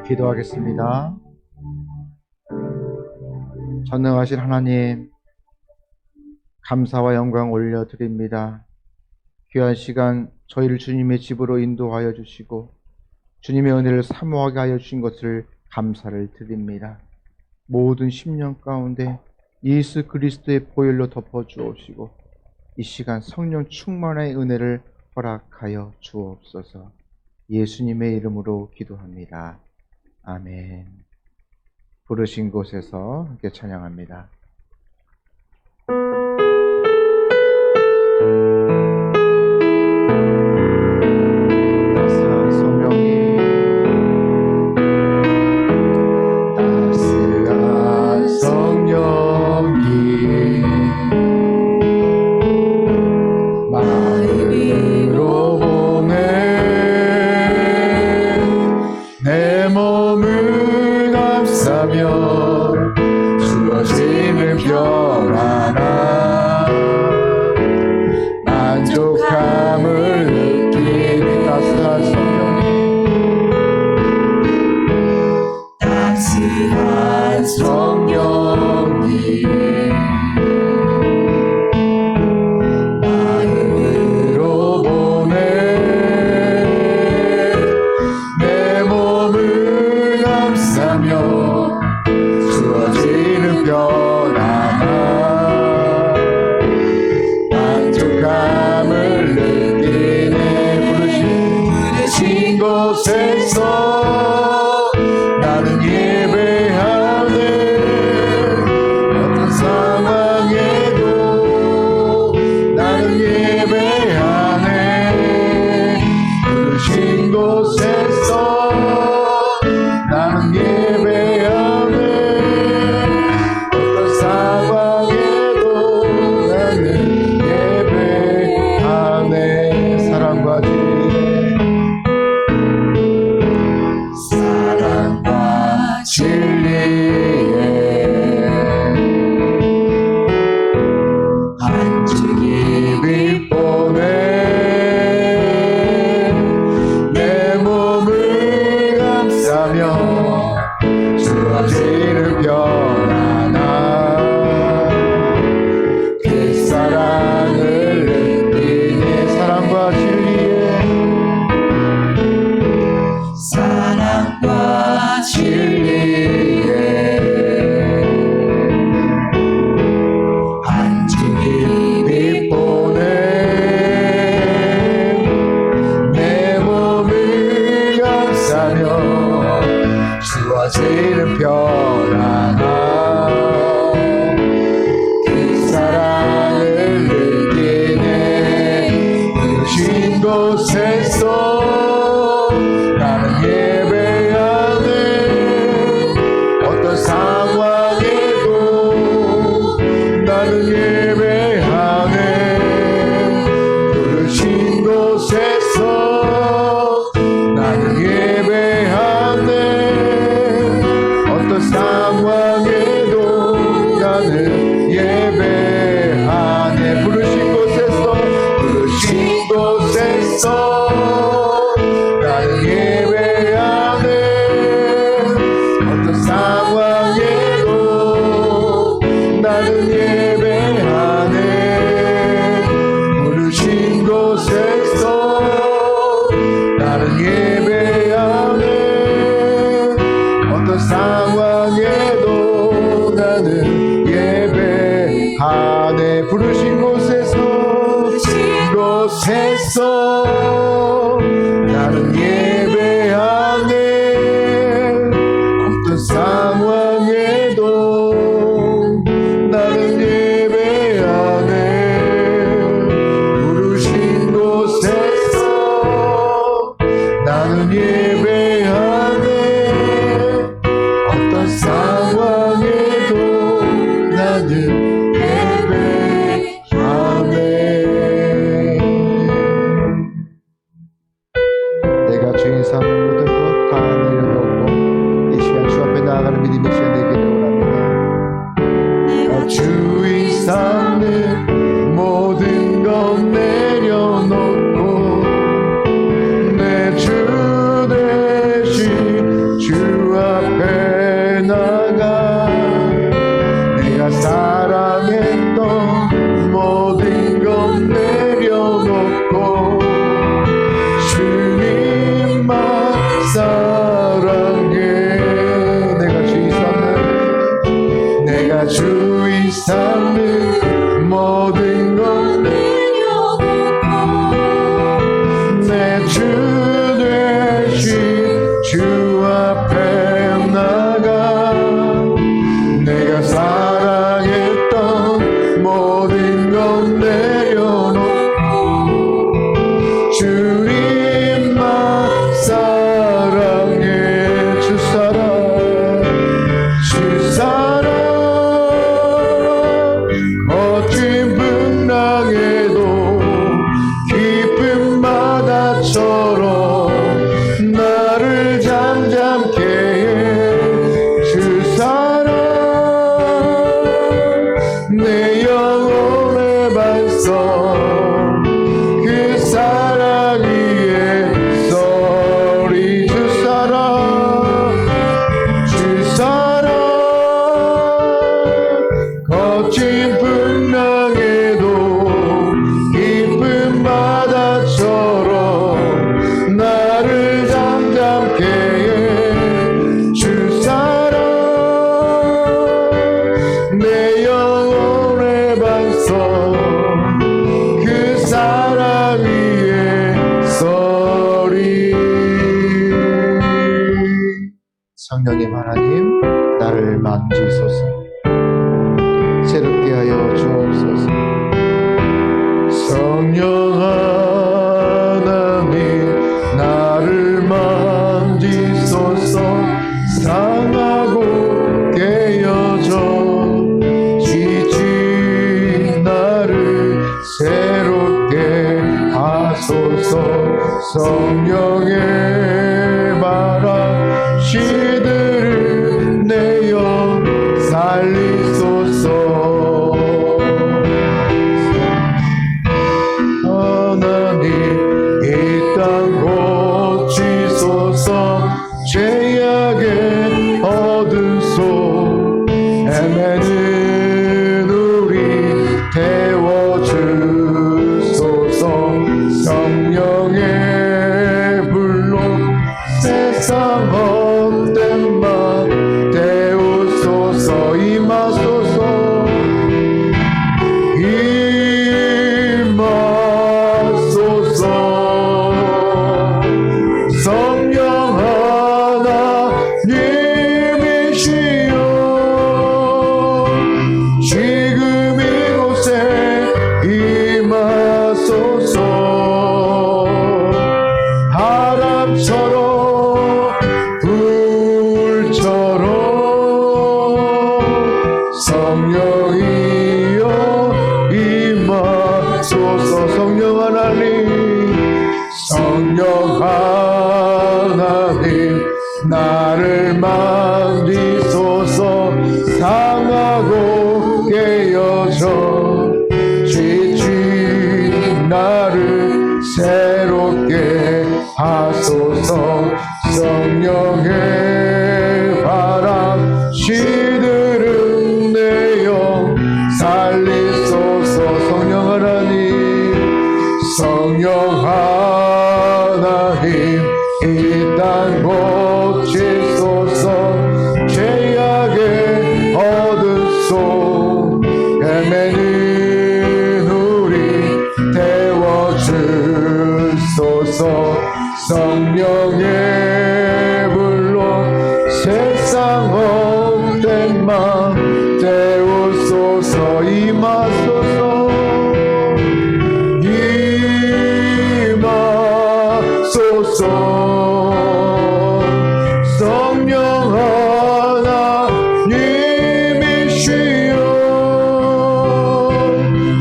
기도하겠습니다. 전능하신 하나님, 감사와 영광 올려드립니다. 귀한 시간 저희를 주님의 집으로 인도하여 주시고 주님의 은혜를 사모하게 하여 주신 것을 감사를 드립니다. 모든 심령 가운데 예수 그리스도의 보혈로 덮어 주옵시고 이 시간 성령 충만의 은혜를 허락하여 주옵소서. 예수님의 이름으로 기도합니다. 아멘. 부르신 곳에서 함께 찬양합니다. 따스한 성령이 마음으로 보내 내 몸을 감싸며 주어지는 별 하나 만족함을 느끼는 따스한 성령이 마음으로 보내 내 몸을 감싸며 주어지는 별 하나 만족함을 느끼네. 부르신 곳에서 나는 예배하네. 어떤 상황에도 나는 예배하네. 부르신 곳에서 나는 예배하네. 어떤 상황에도 나는 예배하네. 사랑과 진리에 안식이 빛보네 내 몸을 감싸며 주어지는 별 하나 그 사랑을 느끼네. 사랑과 진리에 사랑과 진리에 안식이 빛보네 내 몸을 감싸며 주어지는 별 하나 그 사랑을 느끼네. 부르신 곳에서 나는 예배하네. 어떤 상황에도 나는 예배하네. 부르신 곳에서 나는 예배하네. 어떤 상황에도 나는 예배하네. 부르신 곳에서 나는 예배하네. 어떤 상황에도 나는 예배하네. 부르신 곳에서 나는 예배하네. 어떤 상황에도 나는 예배하네. 부르신 곳에서 나는 예배하네. 어떤 상황에도 나는 예배하네. 부르신 곳에서 나는 예배하네. 어떤 상황에도 나는 예배하네. 내가 주인 삶을 모든 것 다 내려놓고 이 시간 주 앞에 나아가는 믿음의 시간 되기를 원합니다. 내가 주인 삶을 모든 것 내려놓고 내 주 대신 주 성령님 하나님, 나를 만지소서. 새롭게 하여 주옵소서. 성령 하나님, 나를 만지소서. 상하고 깨어져 지친 나를 새롭게 하소서. 성령의 바람 시들을 내어 살리소서. 하나님, 이 땅 고치소서. 죄악의 어둠 속 헤매는 우리 태워주소서. 성령의 불로 세상 헛된 맘 태우소서. 임하소서. 임하소서. 성령 하나님이시여, 지금 이곳에 임하소서. 바람처럼 불처럼 성령이여 임하소서. 성령 하나님, 성령 하나님, 나를 만지소서. 상하고 깨어져 지친 나를 새롭게 하소서. 성령의 바람 시들은 내어 살리소서. 성령 하나님, 성령 하나님, 이 땅 고치소서. 죄악의 어둠 속 헤매는 우리 태워주소서. 성령의 불로 세상 헛된 맘 태우소서. 임하소서. 임하소서. 성령 하나님이시여,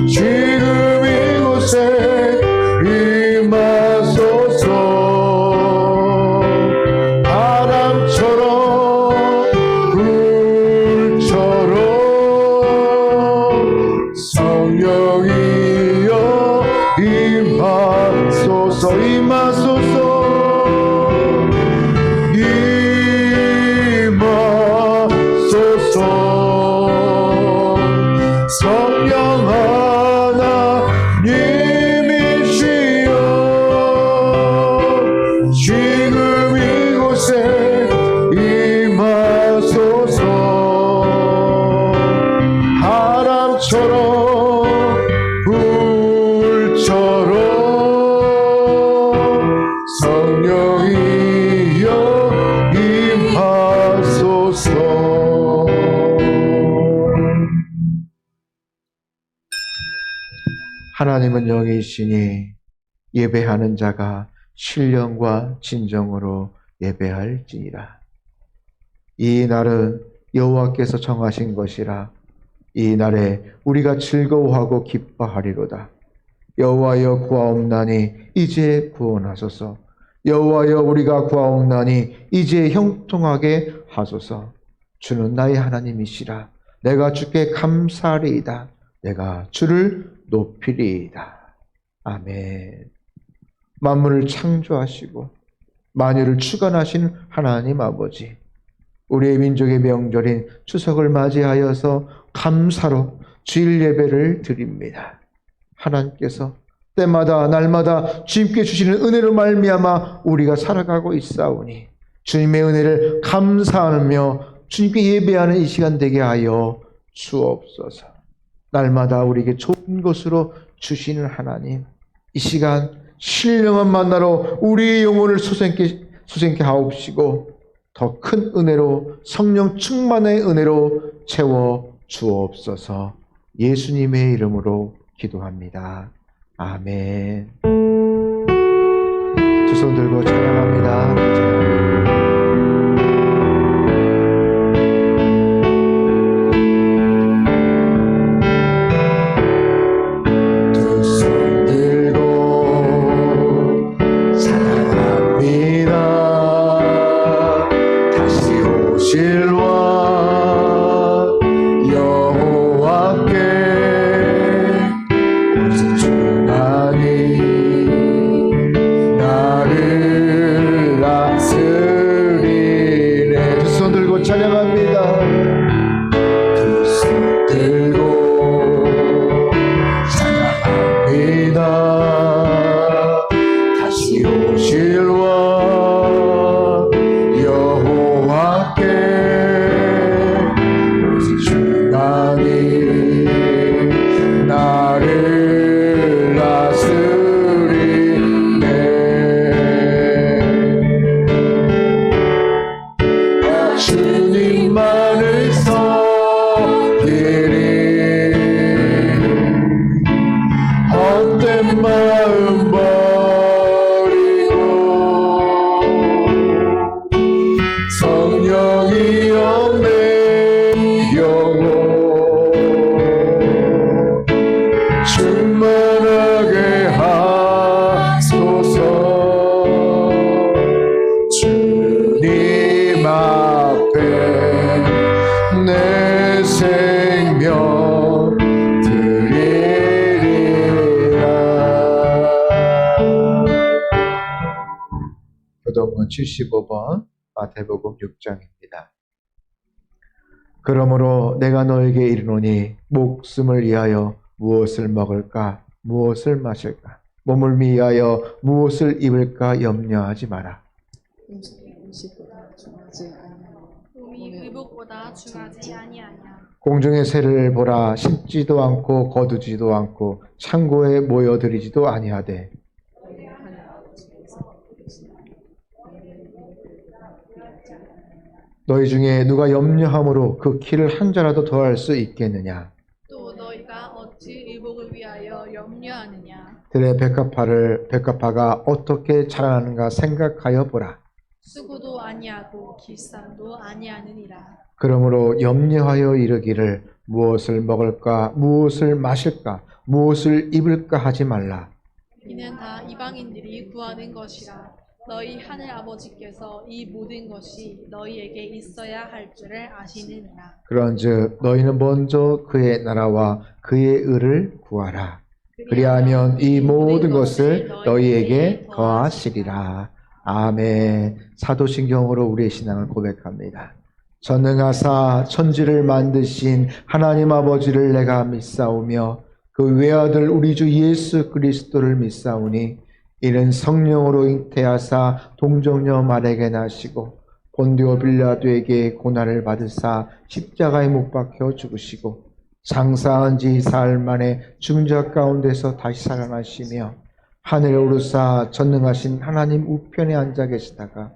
지금 이곳에 임하소서. 바람처럼 불처럼 성령이여 임하소서. 임하소서. 성령 하나님이시여, 지금 이곳에 임하소서. 바람처럼 불처럼 성령이여 임하소서. 하나님은 영이시니 예배하는 자가 신령과 진정으로 예배할지니라. 이 날은 여호와께서 정하신 것이라. 이 날에 우리가 즐거워하고 기뻐하리로다. 여호와여 구하옵나니 이제 구원하소서. 여호와여 우리가 구하옵나니 이제 형통하게 하소서. 주는 나의 하나님이시라. 내가 주께 감사하리이다. 내가 주를 높이리이다. 아멘. 만물을 창조하시고 만유를 주관하신 하나님 아버지, 우리의 민족의 명절인 추석을 맞이하여서 감사로 주일 예배를 드립니다. 하나님께서 때마다 날마다 주님께 주시는 은혜로 말미암아 우리가 살아가고 있사오니 주님의 은혜를 감사하며 주님께 예배하는 이 시간 되게 하여 주옵소서. 날마다 우리에게 좋은 것으로 주시는 하나님, 이 시간 신령한 만나로 우리의 영혼을 소생케 하옵시고 더 큰 은혜로 성령 충만의 은혜로 채워 주옵소서. 예수님의 이름으로 기도합니다. 아멘. 두 손 들고 찬양합니다. 교동문 75번 마태복음 6장입니다. 그러므로 내가 너에게 이르노니 목숨을 위하여 무엇을 먹을까 무엇을 마실까 몸을 위하여 무엇을 입을까 염려하지 마라. 몸이 의복보다 중하지 아니하냐. 공중의 새를 보라. 심지도 않고 거두지도 않고 창고에 모여들이지도 아니하되 너희 중에 누가 염려함으로 그 키를 한 자라도 더할 수 있겠느냐. 또 너희가 어찌 의복을 위하여 염려하느냐. 들의 백합화가 어떻게 자라나는가 생각하여 보라. 수고도 아니하고 길쌈도 아니하느니라. 그러므로 염려하여 이르기를 무엇을 먹을까 무엇을 마실까 무엇을 입을까 하지 말라. 이는 다 이방인들이 구하는 것이라. 너희 하늘 아버지께서 이 모든 것이 너희에게 있어야 할 줄을 아시느니라. 그런즉 너희는 먼저 그의 나라와 그의 의를 구하라. 그리하면 이 모든 것을 너희에게 더하시리라. 아멘. 사도신경으로 우리의 신앙을 고백합니다. 전능하사 천지를 만드신 하나님 아버지를 내가 믿사오며 그 외아들 우리 주 예수 그리스도를 믿사오니 이는 성령으로 잉태하사 동정녀 마리아에게 나시고 본디오 빌라도에게 고난을 받으사 십자가에 못 박혀 죽으시고 장사한 지 사흘 만에 죽은 자 가운데서 다시 살아나시며 하늘에 오르사 전능하신 하나님 우편에 앉아 계시다가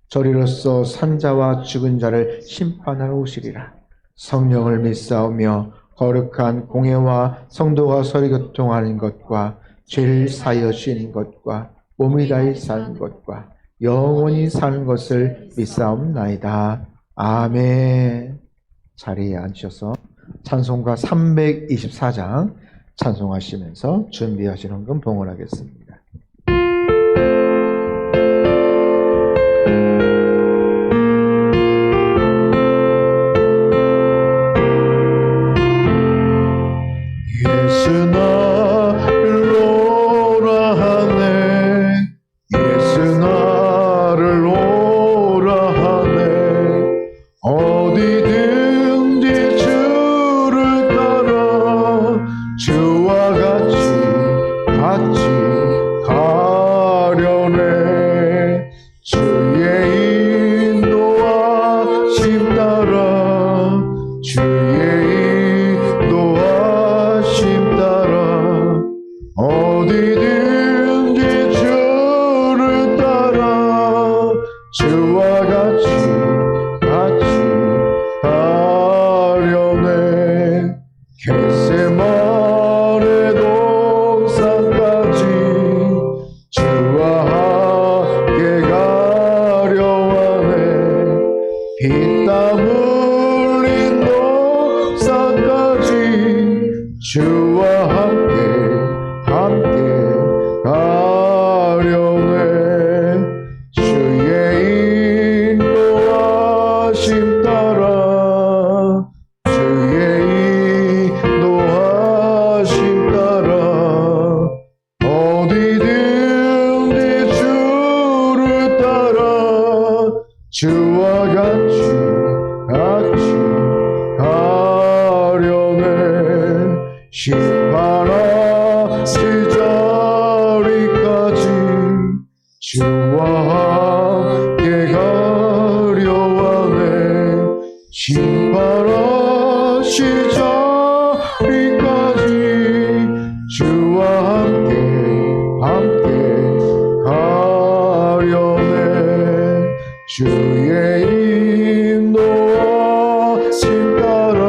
저리로서 산자와 죽은 자를 심판하러 오시리라. 성령을 믿사오며 거룩한 공예와 성도가 서로 교통하는 것과 죄를 사하여 쉬는 것과 몸이 다히 사는 것과 영원히 사는 것을 믿사옵나이다. 아멘. 자리에 앉으셔서 찬송가 324장 찬송하시면서 준비하신 헌금 봉헌하겠습니다. 주와 같이 주와 같이 가려네. 심판하 시절이까지 주와 함께 가려하네. 심판하 시절이까지 주와 함께 가려네. 주의 인도하심 따라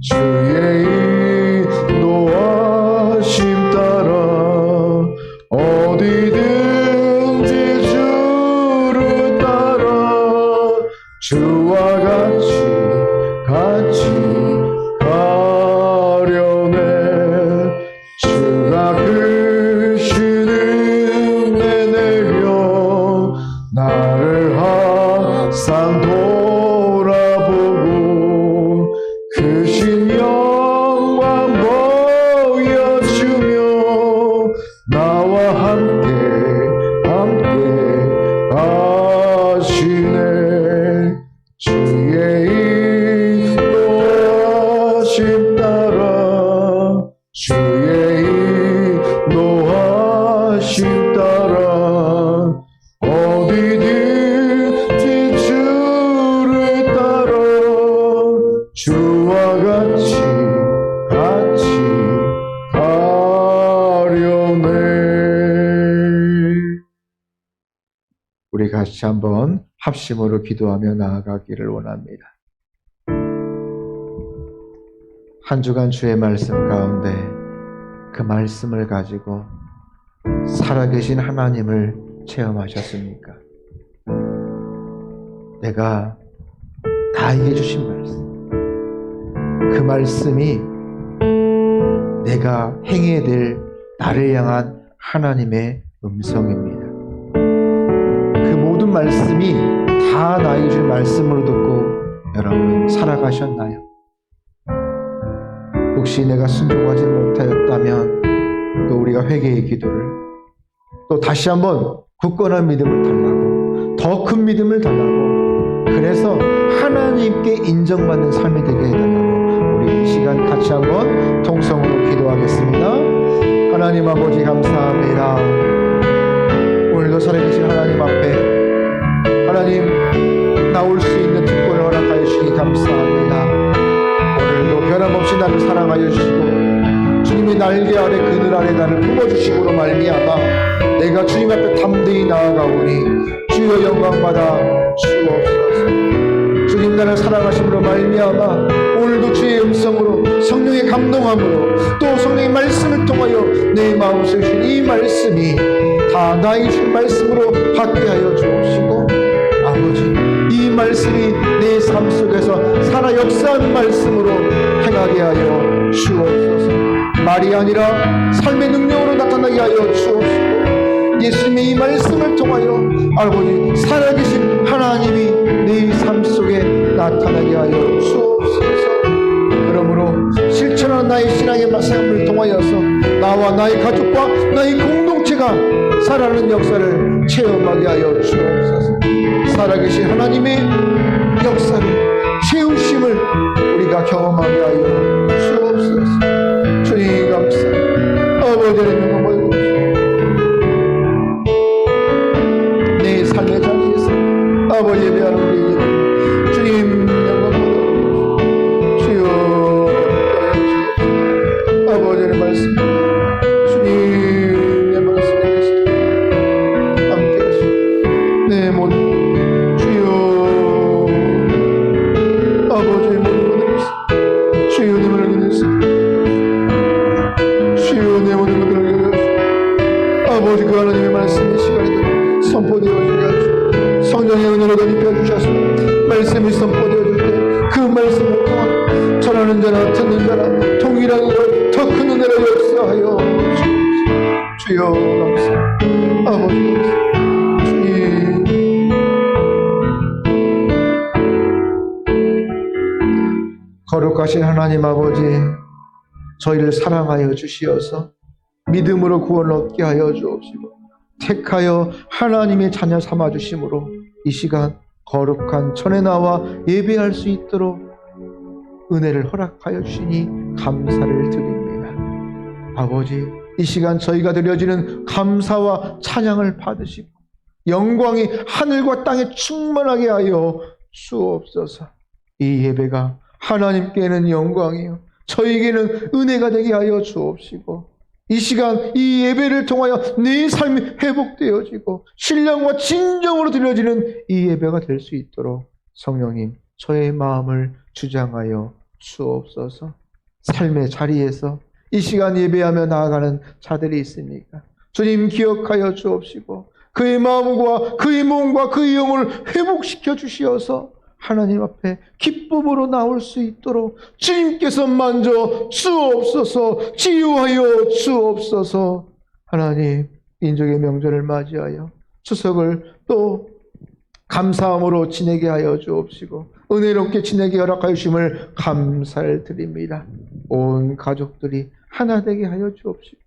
주의 인도하심 따라 어디든지 주를 따라 주와 같이 가려네. 주가 크신 은혜 내려 나를 항상 돌아보고 크신 영광 보여주며 나와 함께 하시네. 주의 인도하심 따라 주의 인도하심 따라 어디든지 주를 따라 주와 같이 가려네. 우리 같이 한번 합심으로 기도하며 나아가기를 원합니다. 한 주간 주의 말씀 가운데 그 말씀을 가지고 살아계신 하나님을 체험하셨습니까? 내가 나에게 주신 말씀, 그 말씀이 내가 행해야 될 나를 향한 하나님의 음성입니다. 그 모든 말씀이 다 나에게 준 말씀으로 듣고 여러분은 살아가셨나요? 혹시 내가 순종하지 못하였다면 또 우리가 회개의 기도를 또 다시 한번 굳건한 믿음을 달라고 더 큰 믿음을 달라고 그래서 하나님께 인정받는 삶이 되게 해달라고 우리 이 시간 같이 한번 통성으로 기도하겠습니다. 하나님 아버지 감사합니다. 오늘도 살아계신 하나님 앞에 하나님 나올 수 있는 특권을 허락하여 주시기 감사합니다. 오늘도 변함없이 나를 사랑하여 주시고 주님의 날개 아래 그늘 아래 나를 품어주심으로 말미암아 내가 주님 앞에 담대히 나아가오니 주여 영광받아 주옵소서. 주님 나를 사랑하심으로 말미암아 오늘도 주의 음성으로 성령의 감동함으로 또 성령의 말씀을 통하여 내 마음속에 주신 이 말씀이 다 나의 주신 말씀으로 받게 하여 주옵시고 아버지 이 말씀이 내 삶 속에서 살아 역사하는 말씀으로 행하게 하여 주옵소서. 말이 아니라 삶의 능력으로 나타나게 하여 주옵시고 예수님의 이 말씀을 통하여 아버지 살아계신 하나님이 내 삶 속에 나타나게 하여 주옵소서. 그러므로 실천한 나의 신앙의 삶을 통하여서 나와 나의 가족과 나의 공동체가 살아가는 역사를 체험하게 하여 주옵소서. 살아계신 하나님의 역사를 채우심을 우리가 경험하게 하여 주옵소서. 주님 감사합니다. 아버지의 영광 받으옵소서. 내 삶의 자리에서 아버지에 대한 우리에게 주님 영광 받으옵소서. 주여 아버지의 말씀 주님의 말씀에 함께 하시고 내 모든 주여 아버지의 모든 것을 주님을 믿으시고 주여 내 모든 것들을 믿으시고 아버지 그 하나님의 말씀이 시간에도 선포되어지게 하시고 성령의 은혜로 덧입혀주셔서 말씀이 선포되어질 때 그 말씀을 통한 전하는 자나 듣는 자나 동일한 더 큰 은혜로 역사하여 주여 감사합니다. 아버지 감사합니다. 주님 거룩하신 하나님 아버지 저희를 사랑하여 주시어서 믿음으로 구원을 얻게 하여 주옵시고 택하여 하나님의 자녀 삼아 주심으로 이 시간 거룩한 전에 나와 예배할 수 있도록 은혜를 허락하여 주시니 감사를 드립니다. 아버지, 이 시간 저희가 드려지는 감사와 찬양을 받으시고 영광이 하늘과 땅에 충만하게 하여 주옵소서. 이 예배가 하나님께는 영광이요 저에게는 은혜가 되게 하여 주옵시고, 이 시간 이 예배를 통하여 내 삶이 회복되어지고 신령과 진정으로 드려지는 이 예배가 될 수 있도록 성령님 저의 마음을 주장하여 주옵소서. 삶의 자리에서 이 시간 예배하며 나아가는 자들이 있습니까? 주님 기억하여 주옵시고 그의 마음과 그의 몸과 그의 영혼을 회복시켜 주시어서 하나님 앞에 기쁨으로 나올 수 있도록 주님께서 만져 주옵소서. 치유하여 주옵소서. 하나님, 인족의 명절을 맞이하여 추석을 또 감사함으로 지내게 하여 주옵시고 은혜롭게 지내게 허락하여 주심을 감사를 드립니다. 온 가족들이 하나 되게 하여 주옵시고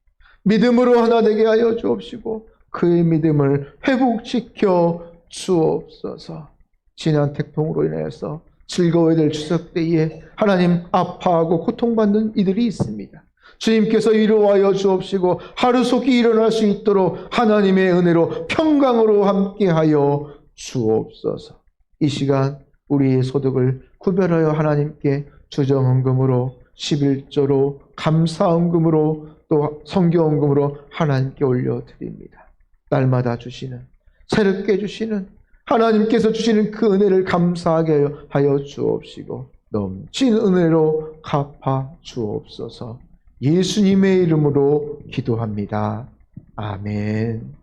믿음으로 하나 되게 하여 주옵시고 그의 믿음을 회복시켜 주옵소서. 지난 태풍으로 인해서 즐거워야 될 추석 때에 하나님 아파하고 고통받는 이들이 있습니다. 주님께서 위로하여 주옵시고 하루속히 일어날 수 있도록 하나님의 은혜로 평강으로 함께하여 주옵소서. 이 시간 우리의 소득을 구별하여 하나님께 주정헌금으로 11조로 감사헌금으로 또 성교헌금으로 하나님께 올려드립니다. 날마다 주시는 새롭게 주시는 하나님께서 주시는 그 은혜를 감사하게 하여 주옵시고 넘친 은혜로 갚아 주옵소서. 예수님의 이름으로 기도합니다. 아멘.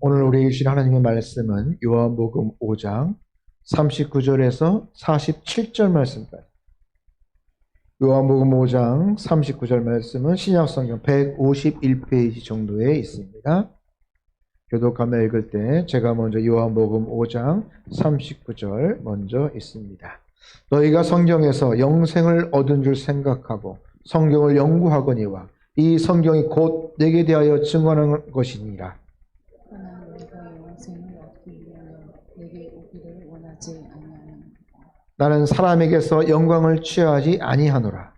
오늘 우리에게 주신 하나님의 말씀은 요한복음 5장 39절에서 47절 말씀까지. 요한복음 5장 39절 말씀은 신약성경 151페이지 정도에 있습니다. 교독하며 읽을 때 제가 먼저 요한복음 5장 39절 먼저 읽습니다. 너희가 성경에서 영생을 얻은 줄 생각하고 성경을 연구하거니와 이 성경이 곧 내게 대하여 증언하는 것이니라. 그러나 너희가 영생을 얻기 위하여 내게 오기를 원하지 아니하느니라. 나는 사람에게서 영광을 취하지 아니하노라.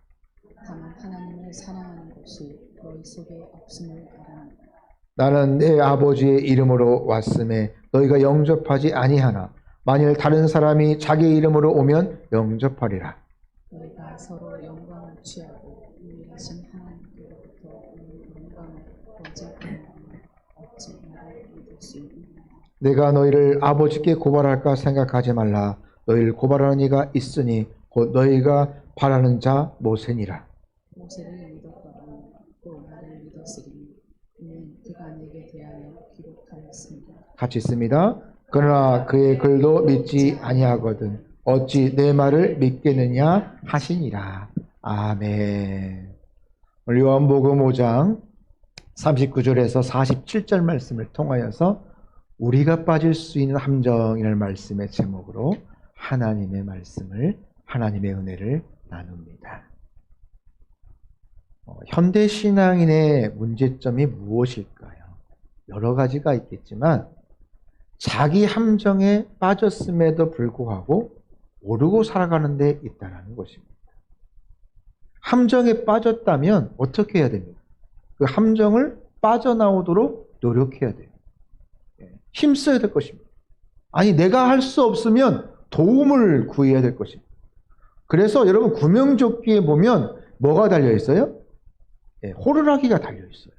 다만 하나님을 사랑하는 것이 너희 속에 없음을 알아나니. 나는 내 아버지의 이름으로 왔음에 너희가 영접하지 아니하나 만일 다른 사람이 자기 이름으로 오면 영접하리라. 너희가 서로 영광을 취하고 유일하신 하나님께로부터 오는 영광을 거짓하는 어찌 나를 믿을 수 있느냐. 내가 너희를 아버지께 고발할까 생각하지 말라. 너희를 고발하는 이가 있으니 곧 너희가 바라는 자 모세니라. 모세를 믿었거든 또 나를 믿었으리니 이는 그가 내게 대하여 기록하였습니다. 같이 있습니다. 그러나 그의 글도 믿지 아니하거든 어찌 내 말을 믿겠느냐 하시니라. 아멘. 오늘 요한복음 5장 39절에서 47절 말씀을 통하여서 우리가 빠질 수 있는 함정이라는 말씀의 제목으로 하나님의 말씀을, 하나님의 은혜를 나눕니다. 현대 신앙인의 문제점이 무엇일까요? 여러 가지가 있겠지만 자기 함정에 빠졌음에도 불구하고 오르고 살아가는 데 있다는 것입니다. 함정에 빠졌다면 어떻게 해야 됩니까? 그 함정을 빠져나오도록 노력해야 돼요. 힘써야 될 것입니다. 아니 내가 할 수 없으면 도움을 구해야 될 것입니다. 그래서 여러분 구명조끼에 보면 뭐가 달려있어요? 호루라기가 달려있어요.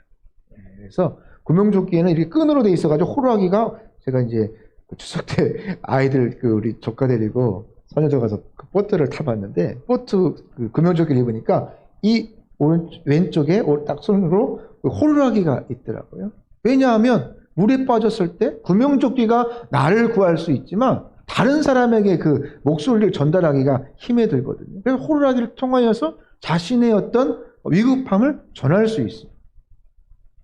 그래서 구명조끼에는 이렇게 끈으로 돼 있어가지고 호루라기가 제가 이제 추석 때 아이들 우리 조카 데리고 선녀도 가서 그 보트를 타봤는데 보트 구명조끼를 입으니까 이 왼쪽에 딱 손으로 호루라기가 있더라고요. 왜냐하면 물에 빠졌을 때 구명조끼가 나를 구할 수 있지만 다른 사람에게 그 목소리를 전달하기가 힘에 들거든요. 그래서 호루라기를 통하여서 자신의 어떤 위급함을 전할 수 있어요.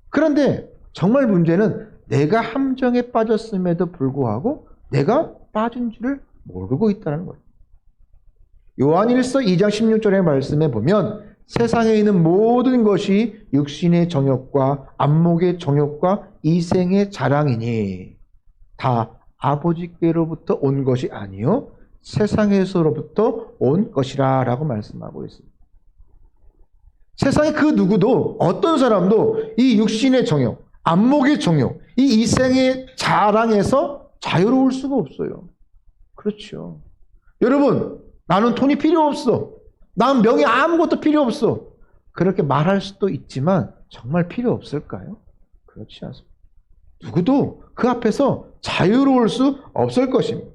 그런데 정말 문제는 내가 함정에 빠졌음에도 불구하고 내가 빠진 줄을 모르고 있다는 거예요. 요한일서 2장 16절의 말씀에 보면 세상에 있는 모든 것이 육신의 정욕과 안목의 정욕과 이생의 자랑이니 다 아버지께로부터 온 것이 아니요 세상에서로부터 온 것이라 라고 말씀하고 있습니다. 세상에 그 누구도 어떤 사람도 이 육신의 정욕, 안목의 정욕, 이 이생의 자랑에서 자유로울 수가 없어요. 그렇죠. 여러분, 나는 돈이 필요 없어. 난 명예 아무것도 필요 없어. 그렇게 말할 수도 있지만 정말 필요 없을까요? 그렇지 않습니다. 누구도 그 앞에서 자유로울 수 없을 것입니다.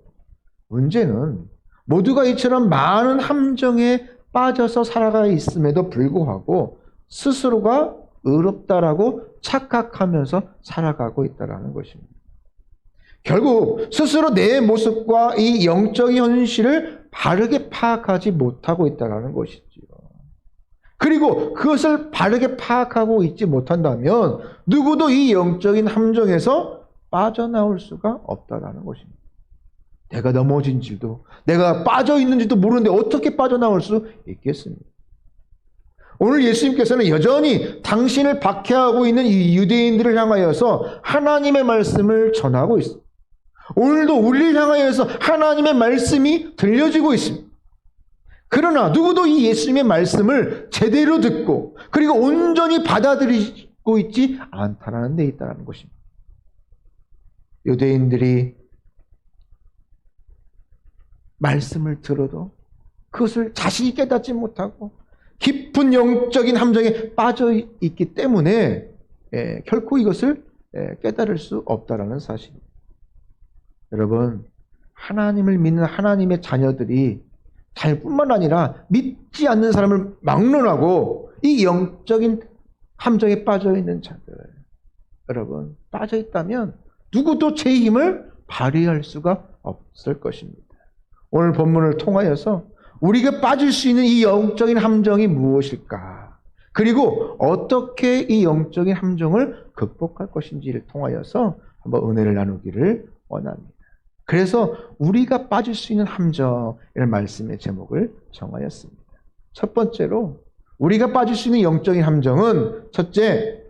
문제는 모두가 이처럼 많은 함정에 빠져서 살아가 있음에도 불구하고 스스로가 의롭다라고 착각하면서 살아가고 있다는 것입니다. 결국 스스로 내 모습과 이 영적인 현실을 바르게 파악하지 못하고 있다는 것이지요. 그리고 그것을 바르게 파악하고 있지 못한다면 누구도 이 영적인 함정에서 빠져나올 수가 없다는 것입니다. 내가 넘어진지도 내가 빠져 있는지도 모르는데 어떻게 빠져나올 수 있겠습니까? 오늘 예수님께서는 여전히 당신을 박해하고 있는 이 유대인들을 향하여서 하나님의 말씀을 전하고 있습니다. 오늘도 우리를 향하여서 하나님의 말씀이 들려지고 있습니다. 그러나 누구도 이 예수님의 말씀을 제대로 듣고 그리고 온전히 받아들이고 있지 않다는 데 있다는 것입니다. 유대인들이 말씀을 들어도 그것을 자신이 깨닫지 못하고 깊은 영적인 함정에 빠져 있기 때문에 결코 이것을 깨달을 수 없다는 사실입니다. 여러분, 하나님을 믿는 하나님의 자녀들이 자녀뿐만 아니라 믿지 않는 사람을 막론하고 이 영적인 함정에 빠져 있는 자들, 여러분, 빠져 있다면 누구도 제 힘을 발휘할 수가 없을 것입니다. 오늘 본문을 통하여서 우리가 빠질 수 있는 이 영적인 함정이 무엇일까? 그리고 어떻게 이 영적인 함정을 극복할 것인지를 통하여서 한번 은혜를 나누기를 원합니다. 그래서 우리가 빠질 수 있는 함정이라는 말씀의 제목을 정하였습니다. 첫 번째로 우리가 빠질 수 있는 영적인 함정은 첫째,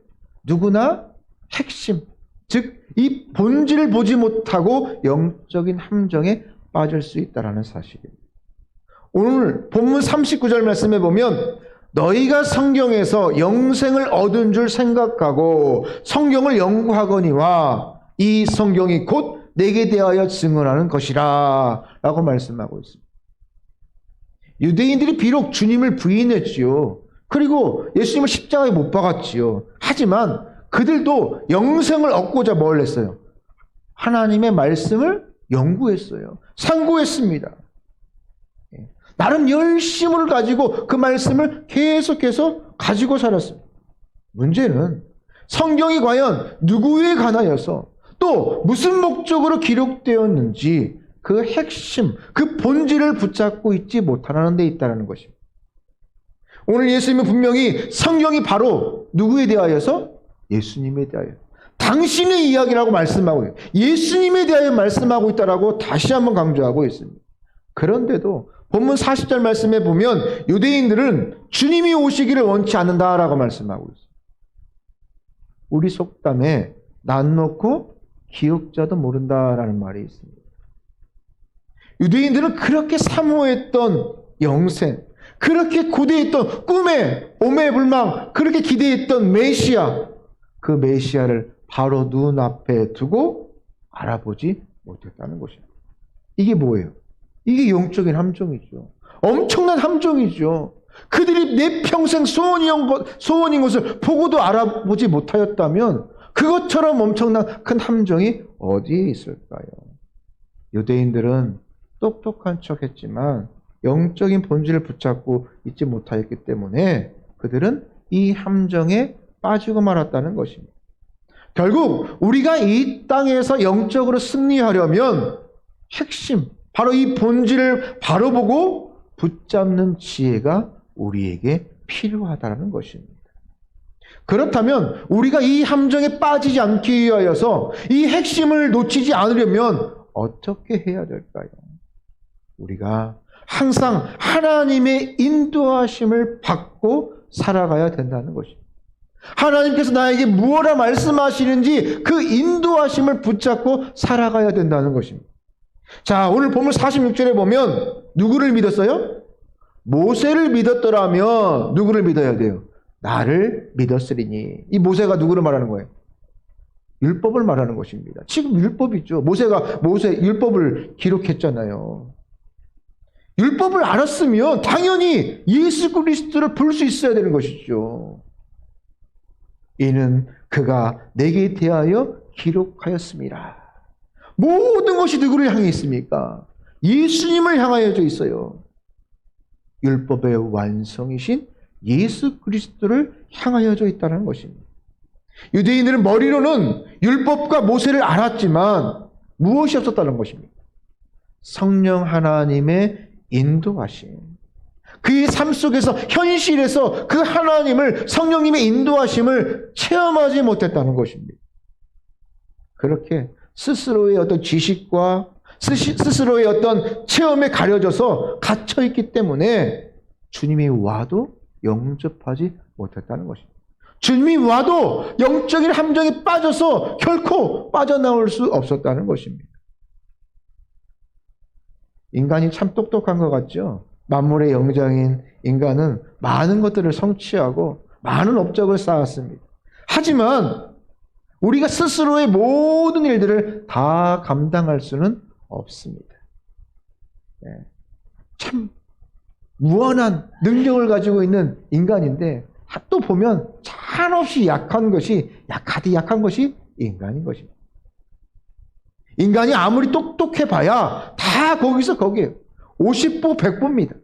누구나 핵심, 즉 이 본질을 보지 못하고 영적인 함정에 빠질 수 있다는 사실입니다. 오늘 본문 39절 말씀에 보면 너희가 성경에서 영생을 얻은 줄 생각하고 성경을 연구하거니와 이 성경이 곧 내게 대하여 증언하는 것이라 라고 말씀하고 있습니다. 유대인들이 비록 주님을 부인했지요. 그리고 예수님을 십자가에 못 박았지요. 하지만 그들도 영생을 얻고자 뭘 했어요? 하나님의 말씀을 연구했어요. 상고했습니다. 나름 열심을 가지고 그 말씀을 계속해서 가지고 살았습니다. 문제는 성경이 과연 누구에 관하여서 또 무슨 목적으로 기록되었는지 그 핵심, 그 본질을 붙잡고 있지 못하는 데 있다는 것입니다. 오늘 예수님은 분명히 성경이 바로 누구에 대하여서? 예수님에 대하여. 당신의 이야기라고 말씀하고 있어요. 예수님에 대하여 말씀하고 있다라고 다시 한번 강조하고 있습니다. 그런데도 본문 40절 말씀에 보면 유대인들은 주님이 오시기를 원치 않는다라고 말씀하고 있어요. 우리 속담에 난 놓고 기억자도 모른다라는 말이 있습니다. 유대인들은 그렇게 사모했던 영생, 그렇게 고대했던 꿈에 오매불망 그렇게 기대했던 메시아, 그 메시아를 바로 눈앞에 두고 알아보지 못했다는 것입니다. 이게 뭐예요? 이게 영적인 함정이죠. 엄청난 함정이죠. 그들이 내 평생 소원인 것을 보고도 알아보지 못하였다면 그것처럼 엄청난 큰 함정이 어디에 있을까요? 유대인들은 똑똑한 척했지만 영적인 본질을 붙잡고 있지 못하였기 때문에 그들은 이 함정에 빠지고 말았다는 것입니다. 결국 우리가 이 땅에서 영적으로 승리하려면 핵심, 바로 이 본질을 바로 보고 붙잡는 지혜가 우리에게 필요하다는 것입니다. 그렇다면 우리가 이 함정에 빠지지 않기 위하여서 이 핵심을 놓치지 않으려면 어떻게 해야 될까요? 우리가 항상 하나님의 인도하심을 받고 살아가야 된다는 것입니다. 하나님께서 나에게 무엇을 말씀하시는지 그 인도하심을 붙잡고 살아가야 된다는 것입니다. 자, 오늘 본문 46절에 보면 누구를 믿었어요? 모세를 믿었더라면 누구를 믿어야 돼요? 나를 믿었으리니. 이 모세가 누구를 말하는 거예요? 율법을 말하는 것입니다. 지금 율법이죠. 모세가 율법을 기록했잖아요. 율법을 알았으면 당연히 예수 그리스도를 볼 수 있어야 되는 것이죠. 이는 그가 내게 대하여 기록하였습니다. 모든 것이 누구를 향해 있습니까? 예수님을 향하여져 있어요. 율법의 완성이신 예수 그리스도를 향하여져 있다는 것입니다. 유대인들은 머리로는 율법과 모세를 알았지만 무엇이 없었다는 것입니다. 성령 하나님의 인도하심. 그의 삶 속에서 현실에서 그 하나님을 성령님의 인도하심을 체험하지 못했다는 것입니다. 그렇게 스스로의 어떤 지식과 스스로의 어떤 체험에 가려져서 갇혀있기 때문에 주님이 와도 영접하지 못했다는 것입니다. 주님이 와도 영적인 함정에 빠져서 결코 빠져나올 수 없었다는 것입니다. 인간이 참 똑똑한 것 같죠? 만물의 영장인 인간은 많은 것들을 성취하고 많은 업적을 쌓았습니다. 하지만 우리가 스스로의 모든 일들을 다 감당할 수는 없습니다. 참 무한한 능력을 가지고 있는 인간인데 또 보면 한없이 약한 것이 인간인 것입니다. 인간이 아무리 똑똑해봐야 다 거기에요. 50보 100보입니다.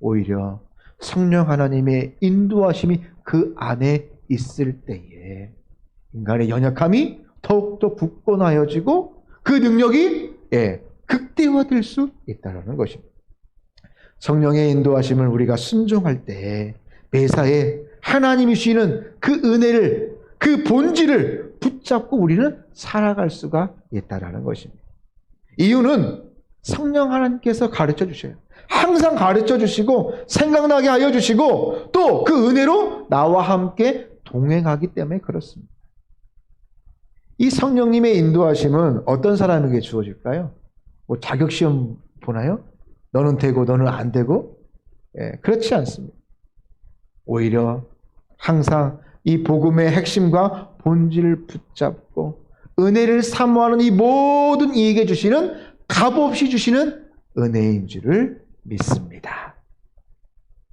오히려 성령 하나님의 인도하심이 그 안에 있을 때에 인간의 연약함이 더욱더 굳건하여지고 그 능력이 극대화될 수 있다는 것입니다. 성령의 인도하심을 우리가 순종할 때 매사에 하나님이 주시는 그 은혜를, 그 본질을 붙잡고 우리는 살아갈 수가 있다는 것입니다. 이유는 성령 하나님께서 가르쳐 주셔요. 항상 가르쳐 주시고 생각나게 하여 주시고 또 그 은혜로 나와 함께 동행하기 때문에 그렇습니다. 이 성령님의 인도하심은 어떤 사람에게 주어질까요? 뭐 자격시험 보나요? 너는 되고 너는 안 되고? 그렇지 않습니다. 오히려 항상 이 복음의 핵심과 본질을 붙잡고 은혜를 사모하는 이 모든 이에게 주시는 값없이 주시는 은혜인 줄을 믿습니다.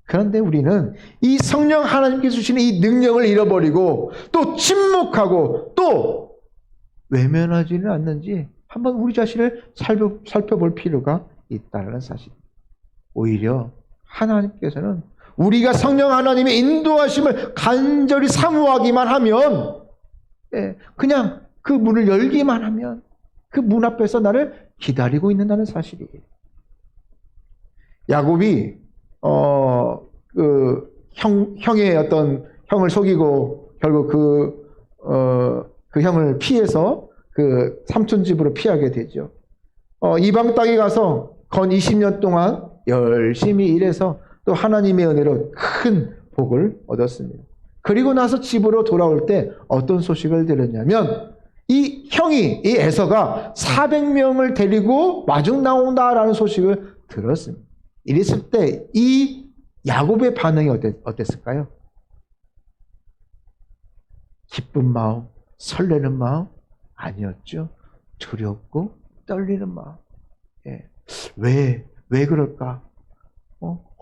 그런데 우리는 이 성령 하나님께서 주시는 이 능력을 잃어버리고 또 침묵하고 또 외면하지는 않는지 한번 우리 자신을 살펴볼 필요가 있다는 사실. 오히려 하나님께서는 우리가 성령 하나님의 인도하심을 간절히 사모하기만 하면 그냥 그 문을 열기만 하면 그 문 앞에서 나를 기다리고 있는다는 사실이에요. 야곱이 형의 어떤 형을 속이고 결국 그 형을 피해서 그 삼촌 집으로 피하게 되죠. 이방 땅에 가서 건 20년 동안 열심히 일해서 또 하나님의 은혜로 큰 복을 얻었습니다. 그리고 나서 집으로 돌아올 때 어떤 소식을 들었냐면 이 에서가 400명을 데리고 마중 나온다라는 소식을 들었습니다. 이랬을 때 이 야곱의 반응이 어땠을까요? 기쁜 마음, 설레는 마음 아니었죠. 두렵고 떨리는 마음. 왜 그럴까?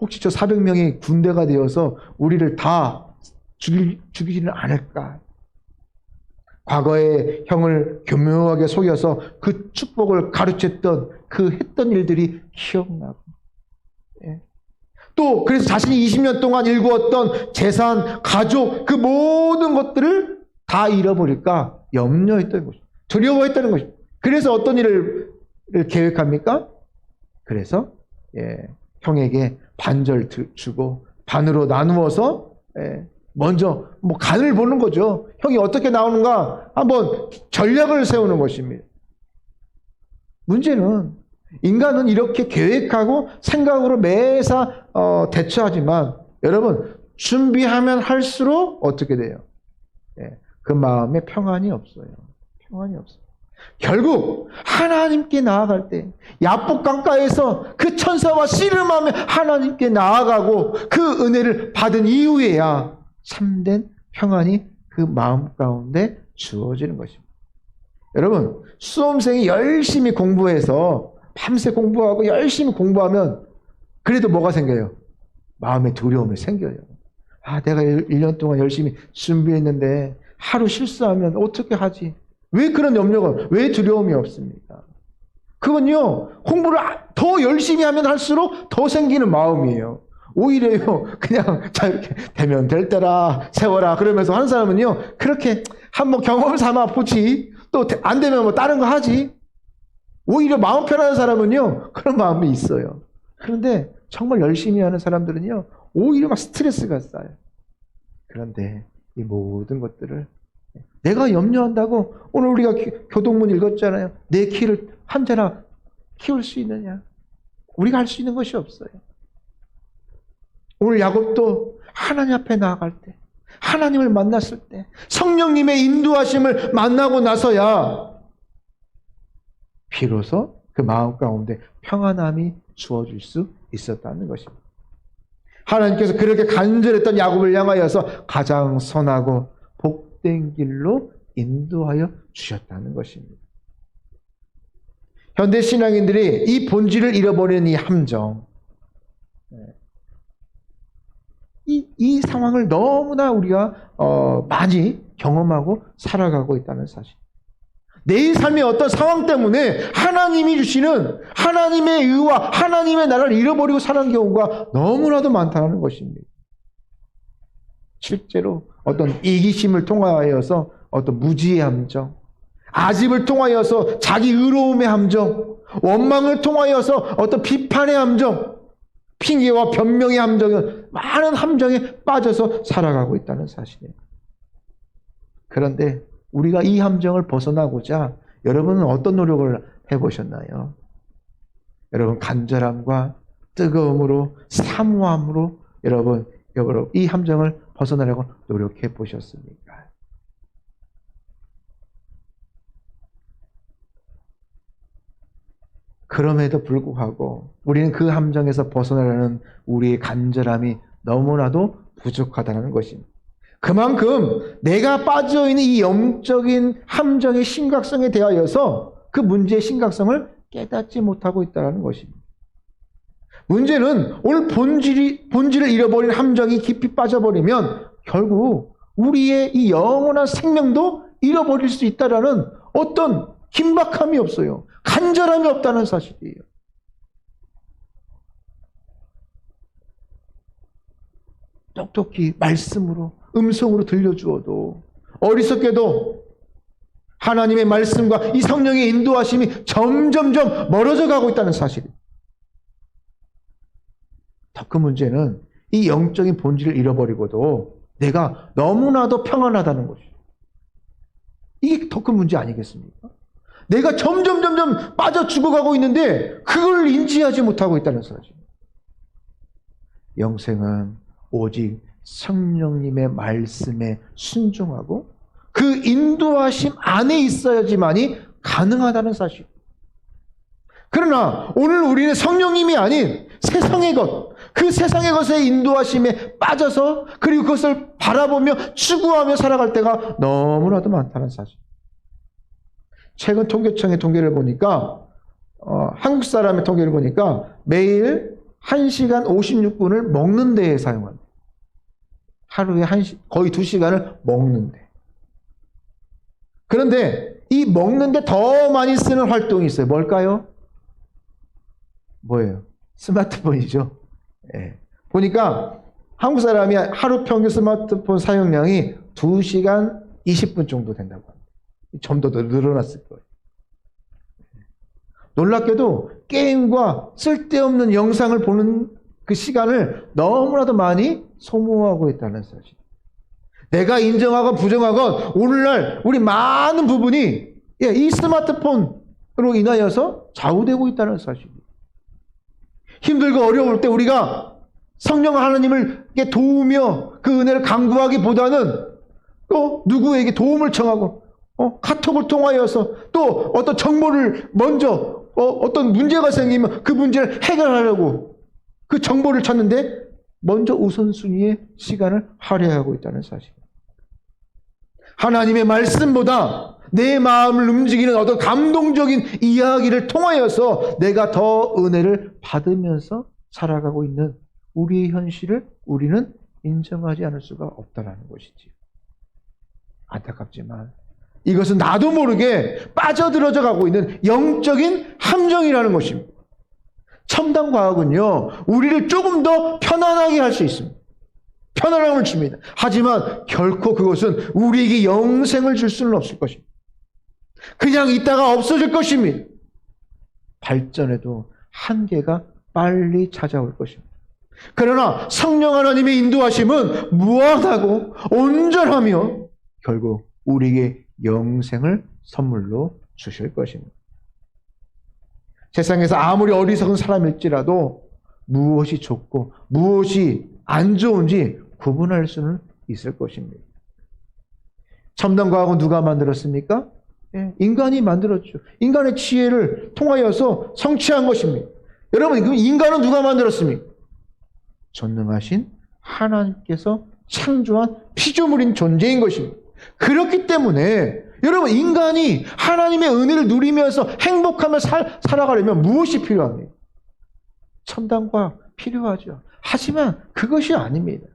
혹시 저 400명이 군대가 되어서 우리를 다 죽이지는 않을까? 과거에 형을 교묘하게 속여서 그 축복을 가르쳤던 그 했던 일들이 기억나고 또 그래서 자신이 20년 동안 일구었던 재산, 가족 그 모든 것들을 다 잃어버릴까 염려했던 것이죠. 두려워했다는 것이죠. 그래서 어떤 일을 계획합니까? 그래서 형에게 반절 주고 반으로 나누어서 먼저 간을 보는 거죠. 형이 어떻게 나오는가 한번 전략을 세우는 것입니다. 문제는 인간은 이렇게 계획하고 생각으로 매사 대처하지만 여러분 준비하면 할수록 어떻게 돼요? 예, 그 마음에 평안이 없어요. 평안이 없어요. 결국 하나님께 나아갈 때 야복 강가에서 그 천사와 씨름하며 하나님께 나아가고 그 은혜를 받은 이후에야 참된 평안이 그 마음 가운데 주어지는 것입니다. 여러분 수험생이 열심히 공부해서 밤새 공부하고 열심히 공부하면 그래도 뭐가 생겨요? 마음의 두려움이 생겨요. 아, 내가 1년 동안 열심히 준비했는데 하루 실수하면 어떻게 하지? 왜 그런 염려가, 왜 두려움이 없습니까? 그건요, 공부를 더 열심히 하면 할수록 더 생기는 마음이에요. 오히려요, 그냥 자, 이렇게 되면 될 때라, 세워라, 그러면서 하는 사람은요, 그렇게 한번 경험 삼아 보지, 또 안 되면 뭐 다른 거 하지. 오히려 마음 편한 사람은요, 그런 마음이 있어요. 그런데 정말 열심히 하는 사람들은요, 오히려 막 스트레스가 쌓여요. 그런데 이 모든 것들을 내가 염려한다고 오늘 우리가 교동문 읽었잖아요. 내 키를 한자나 키울 수 있느냐? 우리가 할 수 있는 것이 없어요. 오늘 야곱도 하나님 앞에 나아갈 때, 하나님을 만났을 때, 성령님의 인도하심을 만나고 나서야 비로소 그 마음 가운데 평안함이 주어질 수 있었다는 것입니다. 하나님께서 그렇게 간절했던 야곱을 향하여서 가장 선하고 복된 길로 인도하여 주셨다는 것입니다. 현대 신앙인들이 이 본질을 잃어버리는 이 함정, 이 상황을 너무나 우리가 많이 경험하고 살아가고 있다는 사실. 내 삶의 어떤 상황 때문에 하나님이 주시는 하나님의 의와 하나님의 나라를 잃어버리고 사는 경우가 너무나도 많다는 것입니다. 실제로 어떤 이기심을 통하여서 어떤 무지의 함정, 아집을 통하여서 자기 의로움의 함정, 원망을 통하여서 어떤 비판의 함정, 핑계와 변명의 함정은 많은 함정에 빠져서 살아가고 있다는 사실이에요. 그런데 우리가 이 함정을 벗어나고자 여러분은 어떤 노력을 해보셨나요? 여러분 간절함과 뜨거움으로 사모함으로 여러분 이 함정을 벗어나려고 노력해 보셨습니까? 그럼에도 불구하고 우리는 그 함정에서 벗어나려는 우리의 간절함이 너무나도 부족하다는 것입니다. 그만큼 내가 빠져있는 이 영적인 함정의 심각성에 대하여서 그 문제의 심각성을 깨닫지 못하고 있다는 것입니다. 문제는 오늘 본질을 잃어버린 함정이 깊이 빠져버리면 결국 우리의 이 영원한 생명도 잃어버릴 수 있다는 어떤 긴박함이 없어요. 간절함이 없다는 사실이에요. 똑똑히 말씀으로 음성으로 들려주어도 어리석게도 하나님의 말씀과 이 성령의 인도하심이 점점점 멀어져 가고 있다는 사실이에요. 더 큰 문제는 이 영적인 본질을 잃어버리고도 내가 너무나도 평안하다는 것이에요. 이게 더 큰 문제 아니겠습니까? 내가 점점 빠져 죽어가고 있는데 그걸 인지하지 못하고 있다는 사실. 영생은 오직 성령님의 말씀에 순종하고 그 인도하심 안에 있어야지만이 가능하다는 사실. 그러나 오늘 우리는 성령님이 아닌 세상의 것, 그 세상의 것의 인도하심에 빠져서 그리고 그것을 바라보며 추구하며 살아갈 때가 너무나도 많다는 사실. 최근 통계청의 통계를 보니까 한국 사람의 통계를 보니까 매일 1시간 56분을 먹는 데에 사용한다. 하루에 거의 2시간을 먹는데. 그런데 이 먹는데 더 많이 쓰는 활동이 있어요. 뭘까요? 뭐예요? 스마트폰이죠. 예. 보니까 한국 사람이 하루 평균 스마트폰 사용량이 2시간 20분 정도 된다고 합니다. 좀 더 늘어났을 거예요. 놀랍게도 게임과 쓸데없는 영상을 보는 그 시간을 너무나도 많이 소모하고 있다는 사실. 내가 인정하건 부정하건 오늘날 우리 많은 부분이 이 스마트폰으로 인하여서 좌우되고 있다는 사실이에요. 힘들고 어려울 때 우리가 성령 하나님을게 도우며 그 은혜를 강구하기보다는 또 누구에게 도움을 청하고 카톡을 통하여서 또 어떤 정보를 먼저 어떤 문제가 생기면 그 문제를 해결하려고 그 정보를 찾는데 먼저 우선순위의 시간을 할애하고 있다는 사실. 하나님의 말씀보다 내 마음을 움직이는 어떤 감동적인 이야기를 통하여서 내가 더 은혜를 받으면서 살아가고 있는 우리의 현실을 우리는 인정하지 않을 수가 없다는 것이지요. 안타깝지만 이것은 나도 모르게 빠져들어져 가고 있는 영적인 함정이라는 것입니다. 첨단 과학은요, 우리를 조금 더 편안하게 할 수 있습니다. 편안함을 줍니다. 하지만 결코 그것은 우리에게 영생을 줄 수는 없을 것입니다. 그냥 있다가 없어질 것입니다. 발전에도 한계가 빨리 찾아올 것입니다. 그러나 성령 하나님의 인도하심은 무한하고 온전하며 결국 우리에게 영생을 선물로 주실 것입니다. 세상에서 아무리 어리석은 사람일지라도 무엇이 좋고 무엇이 안 좋은지 구분할 수는 있을 것입니다. 첨단 과학은 누가 만들었습니까? 인간이 만들었죠. 인간의 지혜를 통하여서 성취한 것입니다. 여러분, 그럼 인간은 누가 만들었습니까? 전능하신 하나님께서 창조한 피조물인 존재인 것입니다. 그렇기 때문에 여러분, 인간이 하나님의 은혜를 누리면서 행복하며 살아가려면 무엇이 필요합니까? 첨단 과학 필요하죠. 하지만 그것이 아닙니다.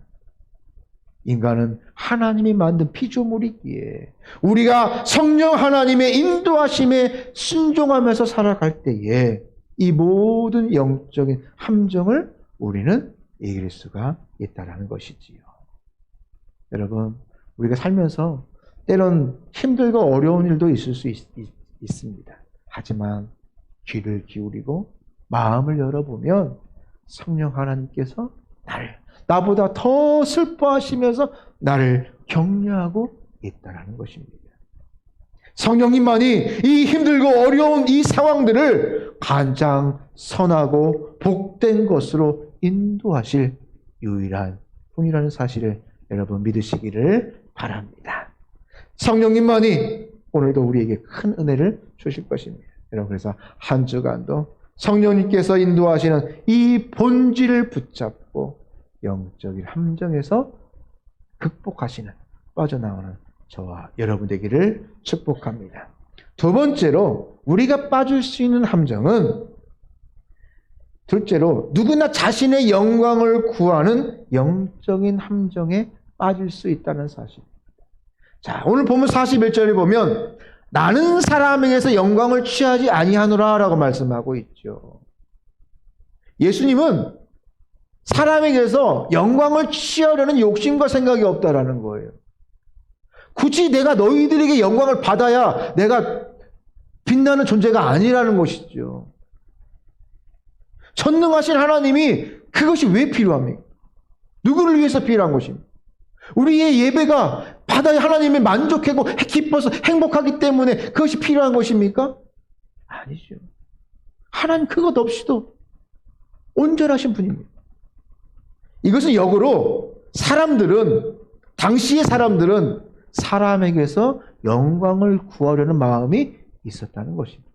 인간은 하나님이 만든 피조물이기에 우리가 성령 하나님의 인도하심에 순종하면서 살아갈 때에 이 모든 영적인 함정을 우리는 이길 수가 있다는 것이지요. 여러분, 우리가 살면서 때론 힘들고 어려운 일도 있을 수 있습니다. 하지만 귀를 기울이고 마음을 열어보면 성령 하나님께서 나보다 더 슬퍼하시면서 나를 격려하고 있다는 것입니다. 성령님만이 이 힘들고 어려운 이 상황들을 가장 선하고 복된 것으로 인도하실 유일한 분이라는 사실을 여러분 믿으시기를 바랍니다. 성령님만이 오늘도 우리에게 큰 은혜를 주실 것입니다. 여러분, 그래서 한 주간도 성령님께서 인도하시는 이 본질을 붙잡고 영적인 함정에서 극복하시는, 빠져나오는 저와 여러분 되기를 축복합니다. 두 번째로 우리가 빠질 수 있는 함정은, 둘째로 누구나 자신의 영광을 구하는 영적인 함정에 빠질 수 있다는 사실. 자, 오늘 보면 41절에 보면 나는 사람에게서 영광을 취하지 아니하노라 라고 말씀하고 있죠. 예수님은 사람에게서 영광을 취하려는 욕심과 생각이 없다라는 거예요. 굳이 내가 너희들에게 영광을 받아야 내가 빛나는 존재가 아니라는 것이죠. 전능하신 하나님이 그것이 왜 필요합니까? 누구를 위해서 필요한 것입니까? 우리의 예배가 받아야 하나님이 만족하고 기뻐서 행복하기 때문에 그것이 필요한 것입니까? 아니죠. 하나님 그것 없이도 온전하신 분입니다. 이것은 역으로 당시의 사람들은 사람에게서 영광을 구하려는 마음이 있었다는 것입니다.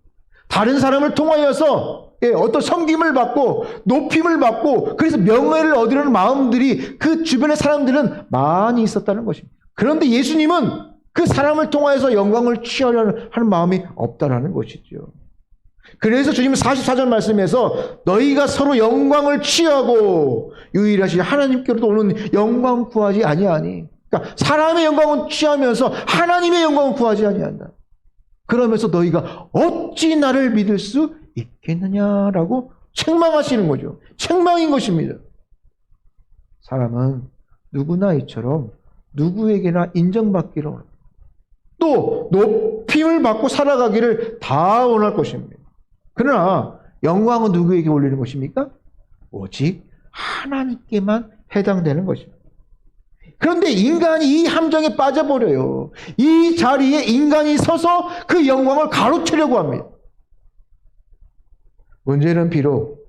다른 사람을 통하여서 어떤 섬김을 받고 높임을 받고 그래서 명예를 얻으려는 마음들이 그 주변의 사람들은 많이 있었다는 것입니다. 그런데 예수님은 그 사람을 통하여서 영광을 취하려는 하는 마음이 없다라는 것이죠. 그래서 주님은 44절 말씀에서 너희가 서로 영광을 취하고 유일하신 하나님께로도 오는 영광 구하지 아니하니, 그러니까 사람의 영광은 취하면서 하나님의 영광은 구하지 아니한다. 그러면서 너희가 어찌 나를 믿을 수 있겠느냐라고 책망하시는 거죠. 책망인 것입니다. 사람은 누구나 이처럼 누구에게나 인정받기를 원합니다. 또 높임을 받고 살아가기를 다 원할 것입니다. 그러나 영광은 누구에게 올리는 것입니까? 오직 하나님께만 해당되는 것입니다. 그런데 인간이 이 함정에 빠져버려요. 이 자리에 인간이 서서 그 영광을 가로채려고 합니다. 문제는 비록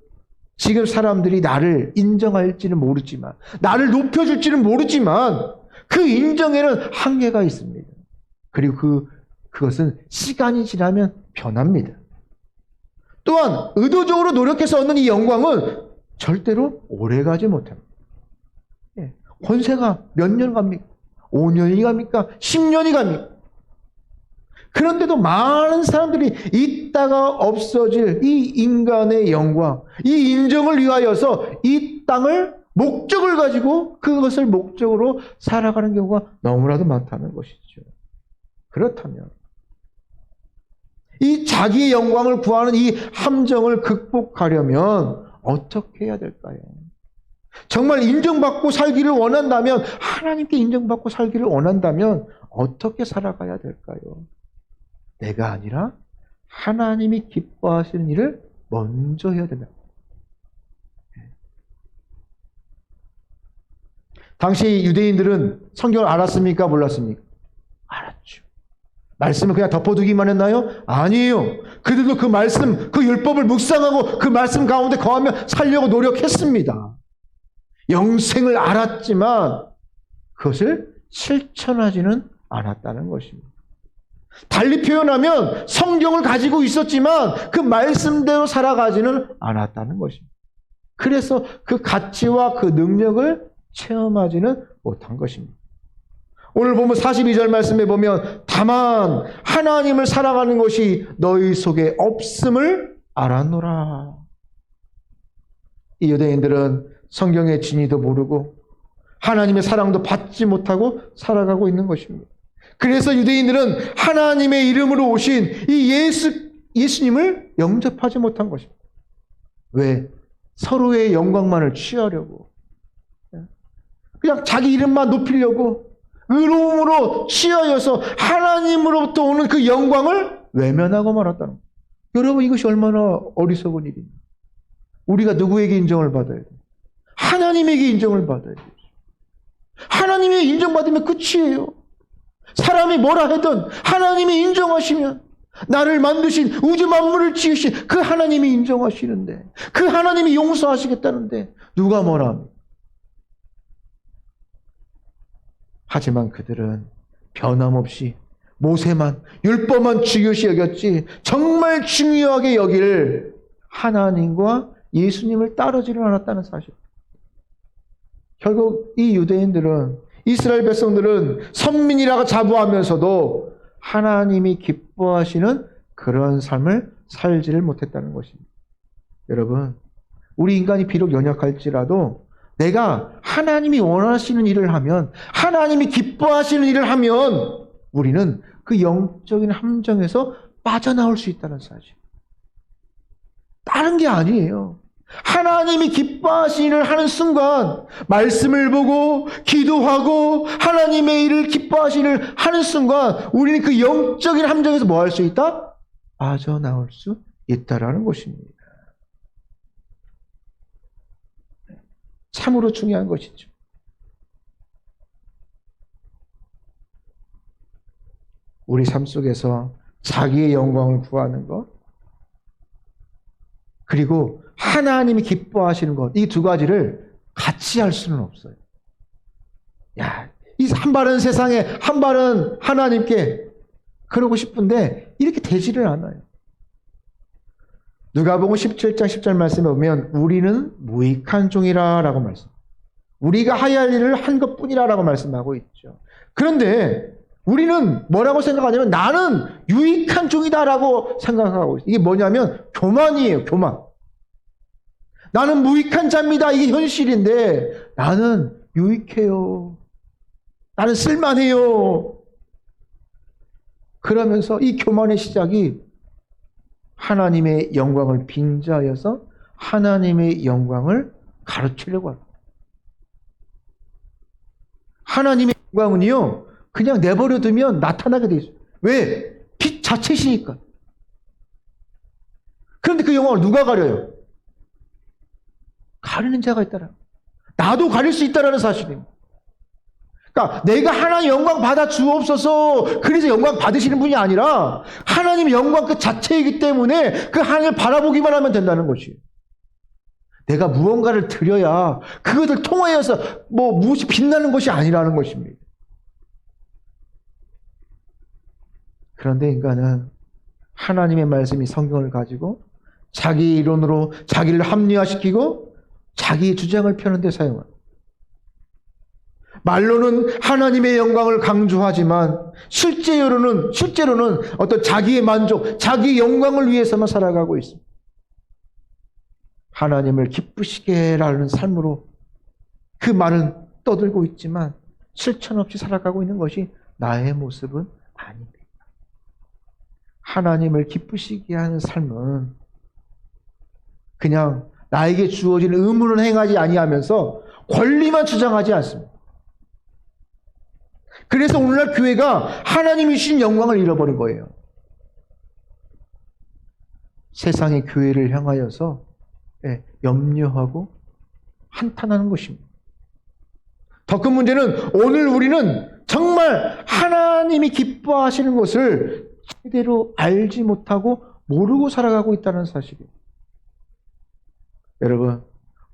지금 사람들이 나를 인정할지는 모르지만, 나를 높여줄지는 모르지만, 그 인정에는 한계가 있습니다. 그리고 그것은 시간이 지나면 변합니다. 또한 의도적으로 노력해서 얻는 이 영광은 절대로 오래가지 못합니다. 권세가 몇 년 갑니까? 5년이 갑니까? 10년이 갑니까? 그런데도 많은 사람들이 있다가 없어질 이 인간의 영광, 이 인정을 위하여서 이 땅을 목적을 가지고 그것을 목적으로 살아가는 경우가 너무나도 많다는 것이죠. 그렇다면 이 자기의 영광을 구하는 이 함정을 극복하려면 어떻게 해야 될까요? 정말 인정받고 살기를 원한다면, 하나님께 인정받고 살기를 원한다면 어떻게 살아가야 될까요? 내가 아니라 하나님이 기뻐하시는 일을 먼저 해야 된다. 당시 유대인들은 성경을 알았습니까? 몰랐습니까? 알았죠. 말씀을 그냥 덮어두기만 했나요? 아니에요. 그들도 그 말씀, 그 율법을 묵상하고 그 말씀 가운데 거하며 살려고 노력했습니다. 영생을 알았지만 그것을 실천하지는 않았다는 것입니다. 달리 표현하면 성경을 가지고 있었지만 그 말씀대로 살아가지는 않았다는 것입니다. 그래서 그 가치와 그 능력을 체험하지는 못한 것입니다. 오늘 보면 42절 말씀에 보면 다만 하나님을 사랑하는 것이 너희 속에 없음을 알았노라. 이 유대인들은 성경의 진리도 모르고 하나님의 사랑도 받지 못하고 살아가고 있는 것입니다. 그래서 유대인들은 하나님의 이름으로 오신 이 예수님을 영접하지 못한 것입니다. 왜? 서로의 영광만을 취하려고. 그냥 자기 이름만 높이려고 의로움으로 취하여서 하나님으로부터 오는 그 영광을 외면하고 말았다는 거예요. 여러분, 이것이 얼마나 어리석은 일입니까? 우리가 누구에게 인정을 받아야 돼요? 하나님에게 인정을 받아야 돼요. 하나님이 인정받으면 끝이에요. 사람이 뭐라 하든 하나님이 인정하시면, 나를 만드신 우주 만물을 지으신 그 하나님이 인정하시는데, 그 하나님이 용서하시겠다는데 누가 뭐라 합니까? 하지만 그들은 변함없이 모세만, 율법만 중요시 여겼지 정말 중요하게 여길 하나님과 예수님을 따르지를 않았다는 사실. 결국 이 유대인들은, 이스라엘 백성들은 선민이라고 자부하면서도 하나님이 기뻐하시는 그런 삶을 살지를 못했다는 것입니다. 여러분, 우리 인간이 비록 연약할지라도 내가 하나님이 원하시는 일을 하면, 하나님이 기뻐하시는 일을 하면 우리는 그 영적인 함정에서 빠져나올 수 있다는 사실. 다른 게 아니에요. 하나님이 기뻐하시는 일을 하는 순간, 말씀을 보고 기도하고 하나님의 일을 기뻐하시는 일을 하는 순간 우리는 그 영적인 함정에서 뭐 할 수 있다? 빠져나올 수 있다라는 것입니다. 참으로 중요한 것이죠. 우리 삶 속에서 자기의 영광을 구하는 것, 그리고 하나님이 기뻐하시는 것, 이 두 가지를 같이 할 수는 없어요. 야, 이 한 발은 세상에, 한 발은 하나님께 그러고 싶은데 이렇게 되지를 않아요. 누가복음 17장 10절 말씀에 보면 우리는 무익한 종이라 라고 말씀. 우리가 해야 할 일을 한 것뿐이라 라고 말씀하고 있죠. 그런데 우리는 뭐라고 생각하냐면 나는 유익한 종이다 라고 생각하고 있어요. 이게 뭐냐면 교만이에요. 교만. 나는 무익한 자입니다. 이게 현실인데 나는 유익해요. 나는 쓸만해요. 그러면서 이 교만의 시작이 하나님의 영광을 빙자하여서 하나님의 영광을 가르치려고 합니다. 하나님의 영광은요, 그냥 내버려 두면 나타나게 돼 있어요. 왜? 빛 자체시니까. 그런데 그 영광을 누가 가려요? 가리는 자가 있다라. 나도 가릴 수 있다라는 사실입니다. 그러니까 내가 하나님 영광 받아 주옵소서 그래서 영광 받으시는 분이 아니라 하나님 영광 그 자체이기 때문에 그 하나님을 바라보기만 하면 된다는 것이에요. 내가 무언가를 드려야 그것을 통하여서 무엇이 빛나는 것이 아니라는 것입니다. 그런데 인간은 하나님의 말씀이 성경을 가지고 자기 이론으로 자기를 합리화시키고 자기의 주장을 펴는 데 사용합니다. 말로는 하나님의 영광을 강조하지만 실제로는 어떤 자기의 만족, 자기의 영광을 위해서만 살아가고 있습니다. 하나님을 기쁘시게라는 삶으로 그 말은 떠들고 있지만 실천 없이 살아가고 있는 것이 나의 모습은 아닙니다. 하나님을 기쁘시게 하는 삶은 그냥 나에게 주어진 의무는 행하지 아니하면서 권리만 주장하지 않습니다. 그래서 오늘날 교회가 하나님이 주신 영광을 잃어버린 거예요. 세상의 교회를 향하여서 염려하고 한탄하는 것입니다. 더 큰 문제는 오늘 우리는 정말 하나님이 기뻐하시는 것을 제대로 알지 못하고 모르고 살아가고 있다는 사실이에요. 여러분,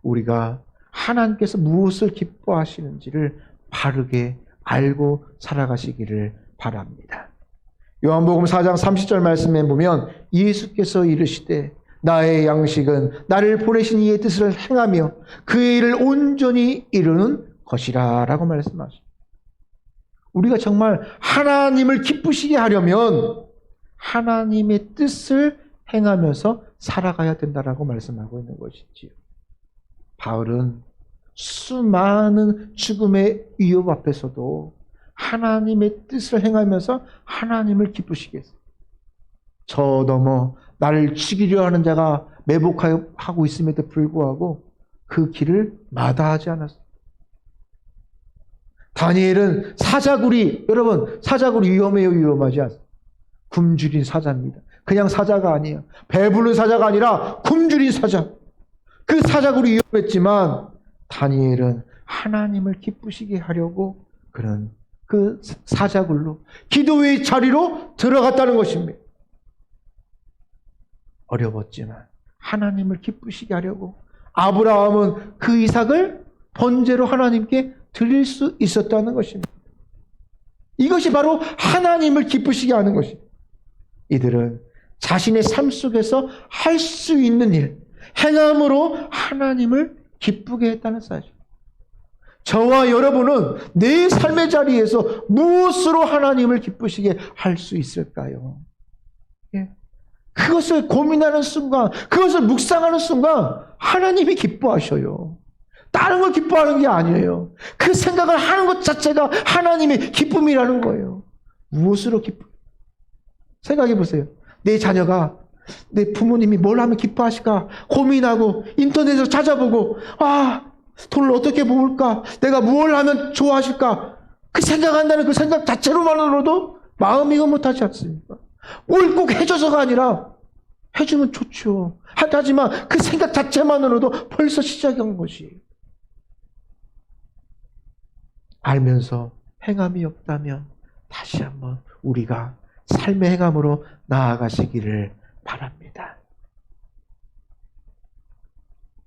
우리가 하나님께서 무엇을 기뻐하시는지를 바르게 알고 살아가시기를 바랍니다. 요한복음 4장 30절 말씀에 보면 예수께서 이르시되 나의 양식은 나를 보내신 이의 뜻을 행하며 그의 일을 온전히 이루는 것이라 라고 말씀하십니다. 우리가 정말 하나님을 기쁘시게 하려면 하나님의 뜻을 행하면서 살아가야 된다라고 말씀하고 있는 것이지요. 바울은 수많은 죽음의 위협 앞에서도 하나님의 뜻을 행하면서 하나님을 기쁘시게 했어요. 저 넘어 나를 죽이려 하는 자가 매복하고 있음에도 불구하고 그 길을 마다하지 않았어요. 다니엘은 사자굴이, 여러분, 사자굴이 위험해요, 위험하지 않아요? 굶주린 사자입니다. 그냥 사자가 아니에요. 배부른 사자가 아니라 굶주린 사자. 그 사자굴이 위험했지만 다니엘은 하나님을 기쁘시게 하려고 그런 그 사자굴로 기도의 자리로 들어갔다는 것입니다. 어려웠지만 하나님을 기쁘시게 하려고 아브라함은 그 이삭을 번제로 하나님께 드릴 수 있었다는 것입니다. 이것이 바로 하나님을 기쁘시게 하는 것입니다. 이들은 자신의 삶 속에서 할 수 있는 일, 행함으로 하나님을 기쁘게 했다는 사실. 저와 여러분은 내 삶의 자리에서 무엇으로 하나님을 기쁘시게 할 수 있을까요? 예. 그것을 고민하는 순간, 그것을 묵상하는 순간 하나님이 기뻐하셔요. 다른 걸 기뻐하는 게 아니에요. 그 생각을 하는 것 자체가 하나님의 기쁨이라는 거예요. 무엇으로 생각해 보세요. 내 자녀가 내 부모님이 뭘 하면 기뻐하실까 고민하고 인터넷에서 찾아보고 돈을 어떻게 모을까? 내가 뭘 하면 좋아하실까? 그 생각한다는 그 생각 자체로만으로도 마음이 흐뭇하지 않습니까? 뭘 꼭 해줘서가 아니라 해주면 좋죠. 하지만 그 생각 자체만으로도 벌써 시작한 것이에요. 알면서 행함이 없다면 다시 한번 우리가 삶의 행함으로 나아가시기를 바랍니다.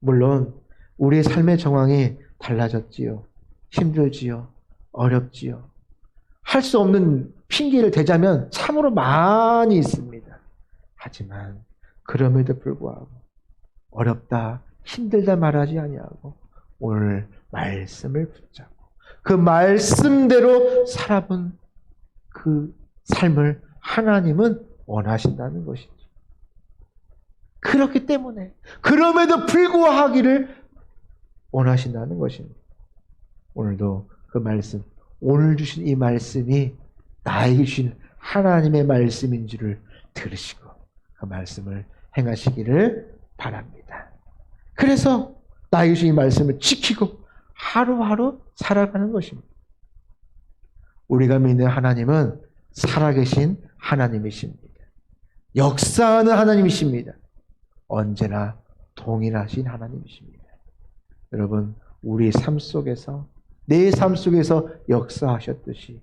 물론 우리의 삶의 정황이 달라졌지요. 힘들지요. 어렵지요. 할 수 없는 핑계를 대자면 참으로 많이 있습니다. 하지만 그럼에도 불구하고 어렵다, 힘들다 말하지 아니하고 오늘 말씀을 붙잡고 그 말씀대로 살아본 그 삶을 하나님은 원하신다는 것이죠. 그렇기 때문에 그럼에도 불구하기를 원하신다는 것입니다. 오늘도 그 말씀, 오늘 주신 이 말씀이 나에게 주신 하나님의 말씀인 줄을 들으시고 그 말씀을 행하시기를 바랍니다. 그래서 나에게 주신 이 말씀을 지키고 하루하루 살아가는 것입니다. 우리가 믿는 하나님은 살아계신 하나님이십니다. 역사하는 하나님이십니다. 언제나 동일하신 하나님이십니다. 여러분, 우리 삶 속에서 내 삶 속에서 역사하셨듯이,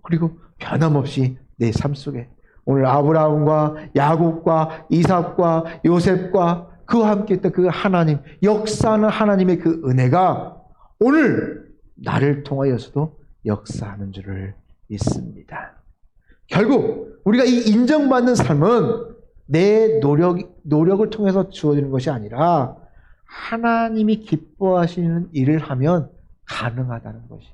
그리고 변함없이 내 삶 속에 오늘 아브라함과 야곱과 이삭과 요셉과 그와 함께 했던 그 하나님, 역사하는 하나님의 그 은혜가 오늘 나를 통하여서도 역사하는 줄을 믿습니다. 결국 우리가 이 인정받는 삶은 내 노력을 통해서 주어지는 것이 아니라 하나님이 기뻐하시는 일을 하면 가능하다는 것이.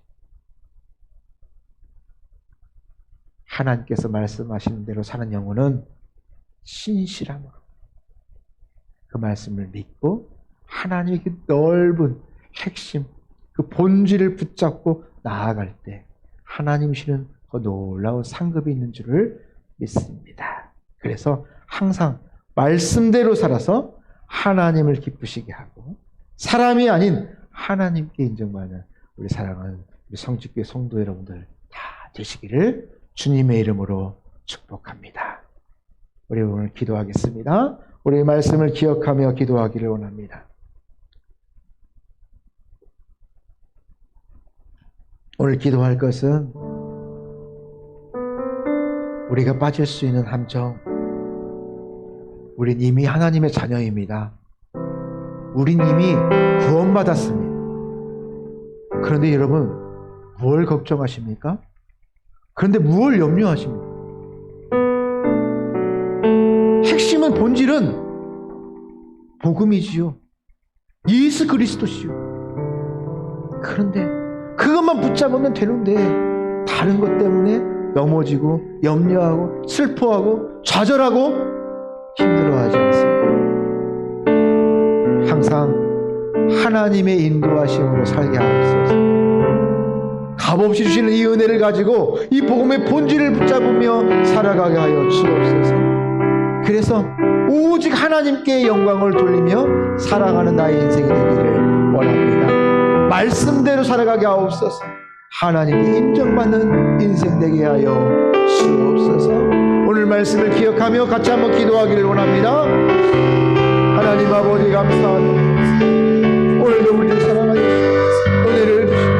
하나님께서 말씀하시는 대로 사는 영혼은 신실함으로 그 말씀을 믿고 하나님의 그 넓은 핵심, 그 본질을 붙잡고 나아갈 때 하나님이시는 그 놀라운 상급이 있는 줄을 믿습니다. 그래서 항상 말씀대로 살아서 하나님을 기쁘시게 하고 사람이 아닌 하나님께 인정받는 우리 사랑하는 우리 성직교회 성도 여러분들 다 되시기를 주님의 이름으로 축복합니다. 우리 오늘 기도하겠습니다. 우리 말씀을 기억하며 기도하기를 원합니다. 오늘 기도할 것은 우리가 빠질 수 있는 함정, 우린 이미 하나님의 자녀입니다. 우린 이미 구원받았습니다. 그런데 여러분, 뭘 걱정하십니까? 그런데 무엇을 염려하십니까? 핵심은 본질은 복음이지요. 예수 그리스도시요. 그런데 그것만 붙잡으면 되는데 다른 것 때문에 넘어지고 염려하고 슬퍼하고 좌절하고 힘들어하지 않습니다. 항상 하나님의 인도하심으로 살게 하옵소서. 값없이 주시는 이 은혜를 가지고 이 복음의 본질을 붙잡으며 살아가게 하여 주옵소서. 그래서 오직 하나님께 영광을 돌리며 살아가는 나의 인생이 되기를 원합니다. 말씀대로 살아가게 하옵소서. 하나님께 인정받는 인생 되게 하여 주옵소서. 오늘 말씀을 기억하며 같이 한번 기도하기를 원합니다. 하나님 아버지 감사합니다. 오늘도 우리를 사랑하여 은혜를 주시고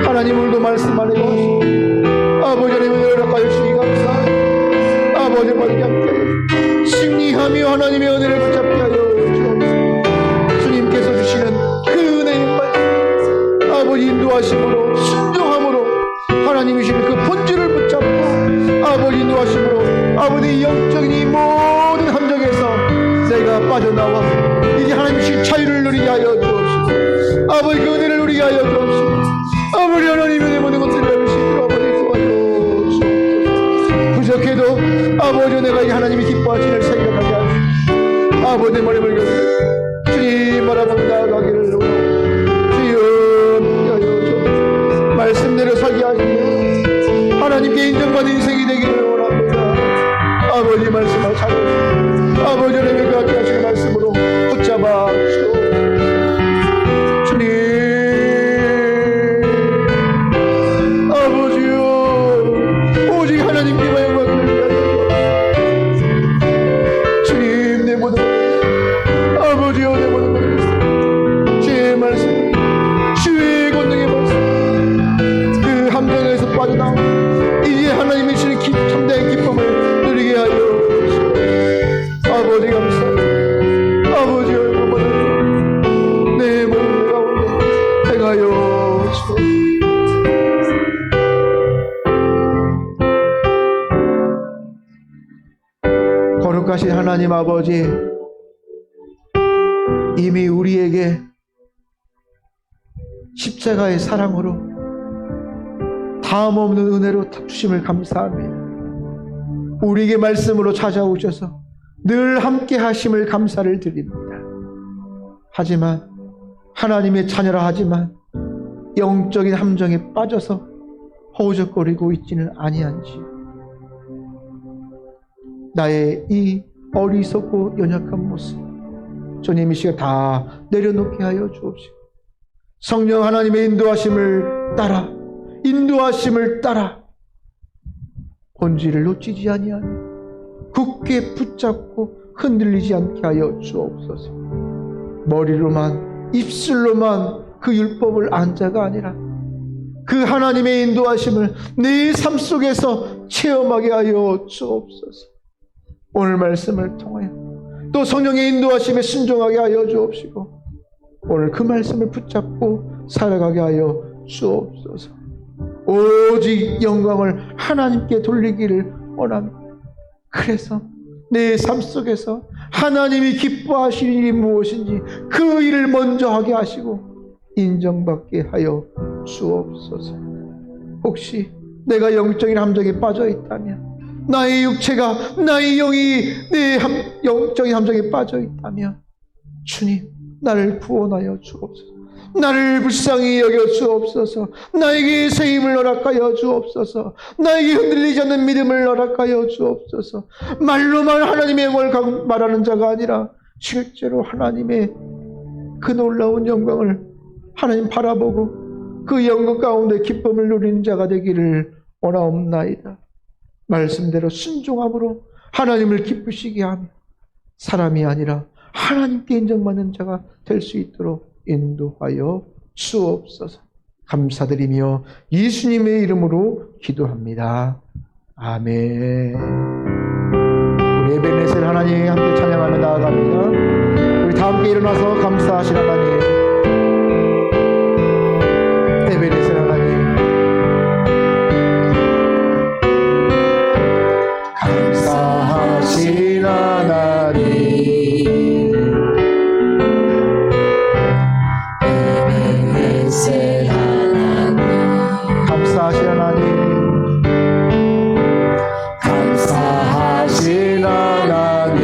하나님 오늘도 말씀하려 하시고 아버지 하나님의 허락하여 주시기 감사합니다. 아버지 함께 하여 승리하며 하나님의 은혜를 붙잡게 하여 주옵소서. 주님께서 주시는 그 은혜의 말씀 아버지 인도하심으로 순종함으로 하나님이시는 그 본질을 붙잡고 아버지 인도하심으로 아버지 영적인 이 모든 함정에서 내가 빠져나와 이제 하나님이신 자유를 누리게 하여 주옵시고 아버지 그 은혜를 누리게 하여 주옵시고 아버지 하나님의 내 모든 것들을 알수 있도록 아버지 도와주옵소서. 부족해도 아버지 내가 이 하나님이 기뻐하시는 생각하게 하시고 아버지 내 머리를 겨누 주님 바라보며 나아가기를 원하옵소서. 주여 하여 주옵소서. 말씀대로 살게 하시며 하나님께 인정받는 인생이 되기를 원합니다. 아버지 말씀을 찾아주시고 아버지 하나님의 함께 하시는 말씀으로 붙잡아 주옵소서. 주님 아버지요 오직 하나님께만 영광을 위하여 주님 내 모든 아버지요 내 모든 것 주의 말씀 주의 권능의 말씀 그 함정에서 빠져나오 이제 하나님이 주시는 참된 기쁨을 누리게 하여 주옵소서. 아버지 감사합니다. 아버지 얼마나 내 몸 가운데 행하여 주옵소서. 거룩하신 하나님 아버지 이미 우리에게 십자가의 사랑으로 다음 없는 은혜로 주심을 감사합니다. 우리에게 말씀으로 찾아오셔서 늘 함께 하심을 감사를 드립니다. 하지만 하나님의 자녀라 하지만 영적인 함정에 빠져서 허우적거리고 있지는 아니한지 나의 이 어리석고 연약한 모습 주님 이 시간 다 내려놓게 하여 주옵시고 성령 하나님의 인도하심을 따라 본질을 놓치지 아니하며 굳게 붙잡고 흔들리지 않게 하여 주옵소서. 머리로만 입술로만 그 율법을 안 자가 아니라 그 하나님의 인도하심을 내 삶 속에서 체험하게 하여 주옵소서. 오늘 말씀을 통하여 또 성령의 인도하심에 순종하게 하여 주옵시고 오늘 그 말씀을 붙잡고 살아가게 하여 주옵소서. 오직 영광을 하나님께 돌리기를 원합니다. 그래서 내 삶 속에서 하나님이 기뻐하시는 일이 무엇인지 그 일을 먼저 하게 하시고 인정받게 하여 주옵소서. 혹시 내가 영적인 함정에 빠져 있다면, 나의 육체가, 나의 영이 내 영적인 함정에 빠져 있다면 주님 나를 구원하여 주옵소서. 나를 불쌍히 여겨 주옵소서. 나에게 새 힘을 허락하여 주옵소서. 나에게 흔들리지 않는 믿음을 허락하여 주옵소서. 말로만 하나님의 영광을 말하는 자가 아니라 실제로 하나님의 그 놀라운 영광을 하나님 바라보고 그 영광 가운데 기쁨을 누리는 자가 되기를 원하옵나이다. 말씀대로 순종함으로 하나님을 기쁘시게 하며 사람이 아니라 하나님께 인정받는 자가 될 수 있도록 인도하여 주옵소서. 감사드리며 예수님의 이름으로 기도합니다. 아멘. 우리 에베네셀 하나님 함께 찬양하며 나아갑니다. 우리 다 함께 일어나서 감사하신 하나님, 에베네셀 하나님, 감사하신 하나님, 에베네셀 하나님, 감사하신 하나님, 감사하신 하나님,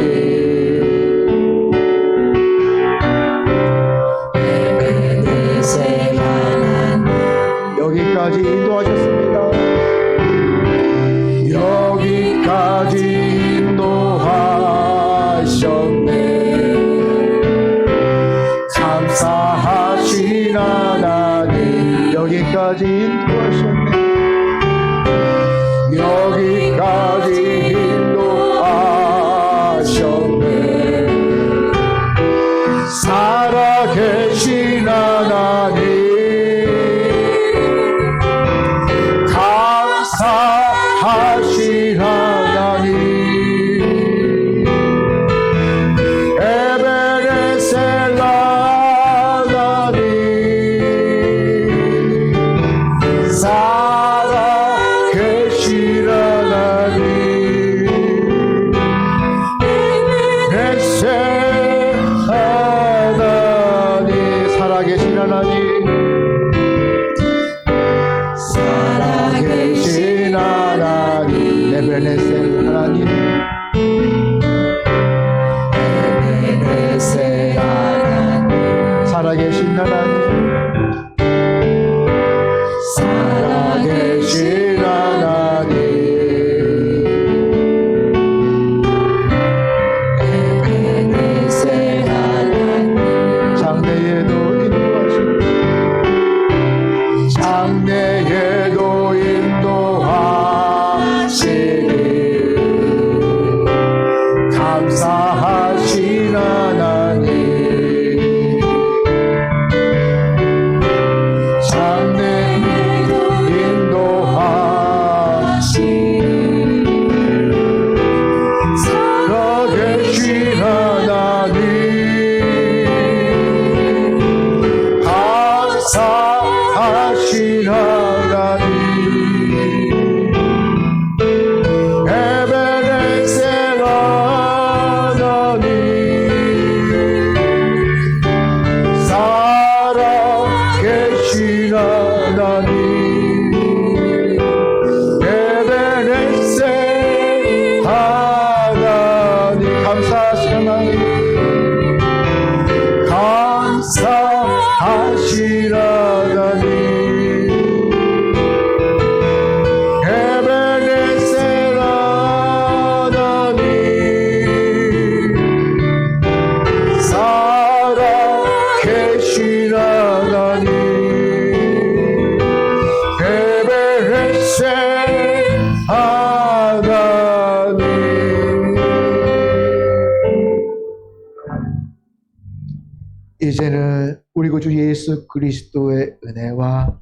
이제는 우리 구주 예수 그리스도의 은혜와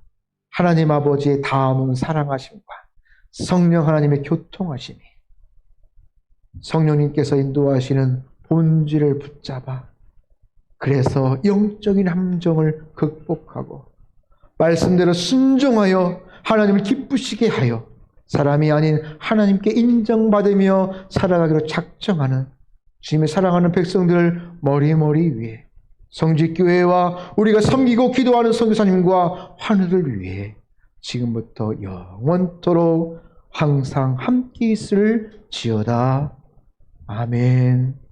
하나님 아버지의 다음은 사랑하심과 성령 하나님의 교통하심이 성령님께서 인도하시는 본질을 붙잡아 그래서 영적인 함정을 극복하고 말씀대로 순종하여 하나님을 기쁘시게 하여 사람이 아닌 하나님께 인정받으며 살아가기로 작정하는 주님의 사랑하는 백성들 머리머리 위에 성직교회와 우리가 섬기고 기도하는 선교사님과 환우를 위해 지금부터 영원토록 항상 함께 있을 지어다. 아멘.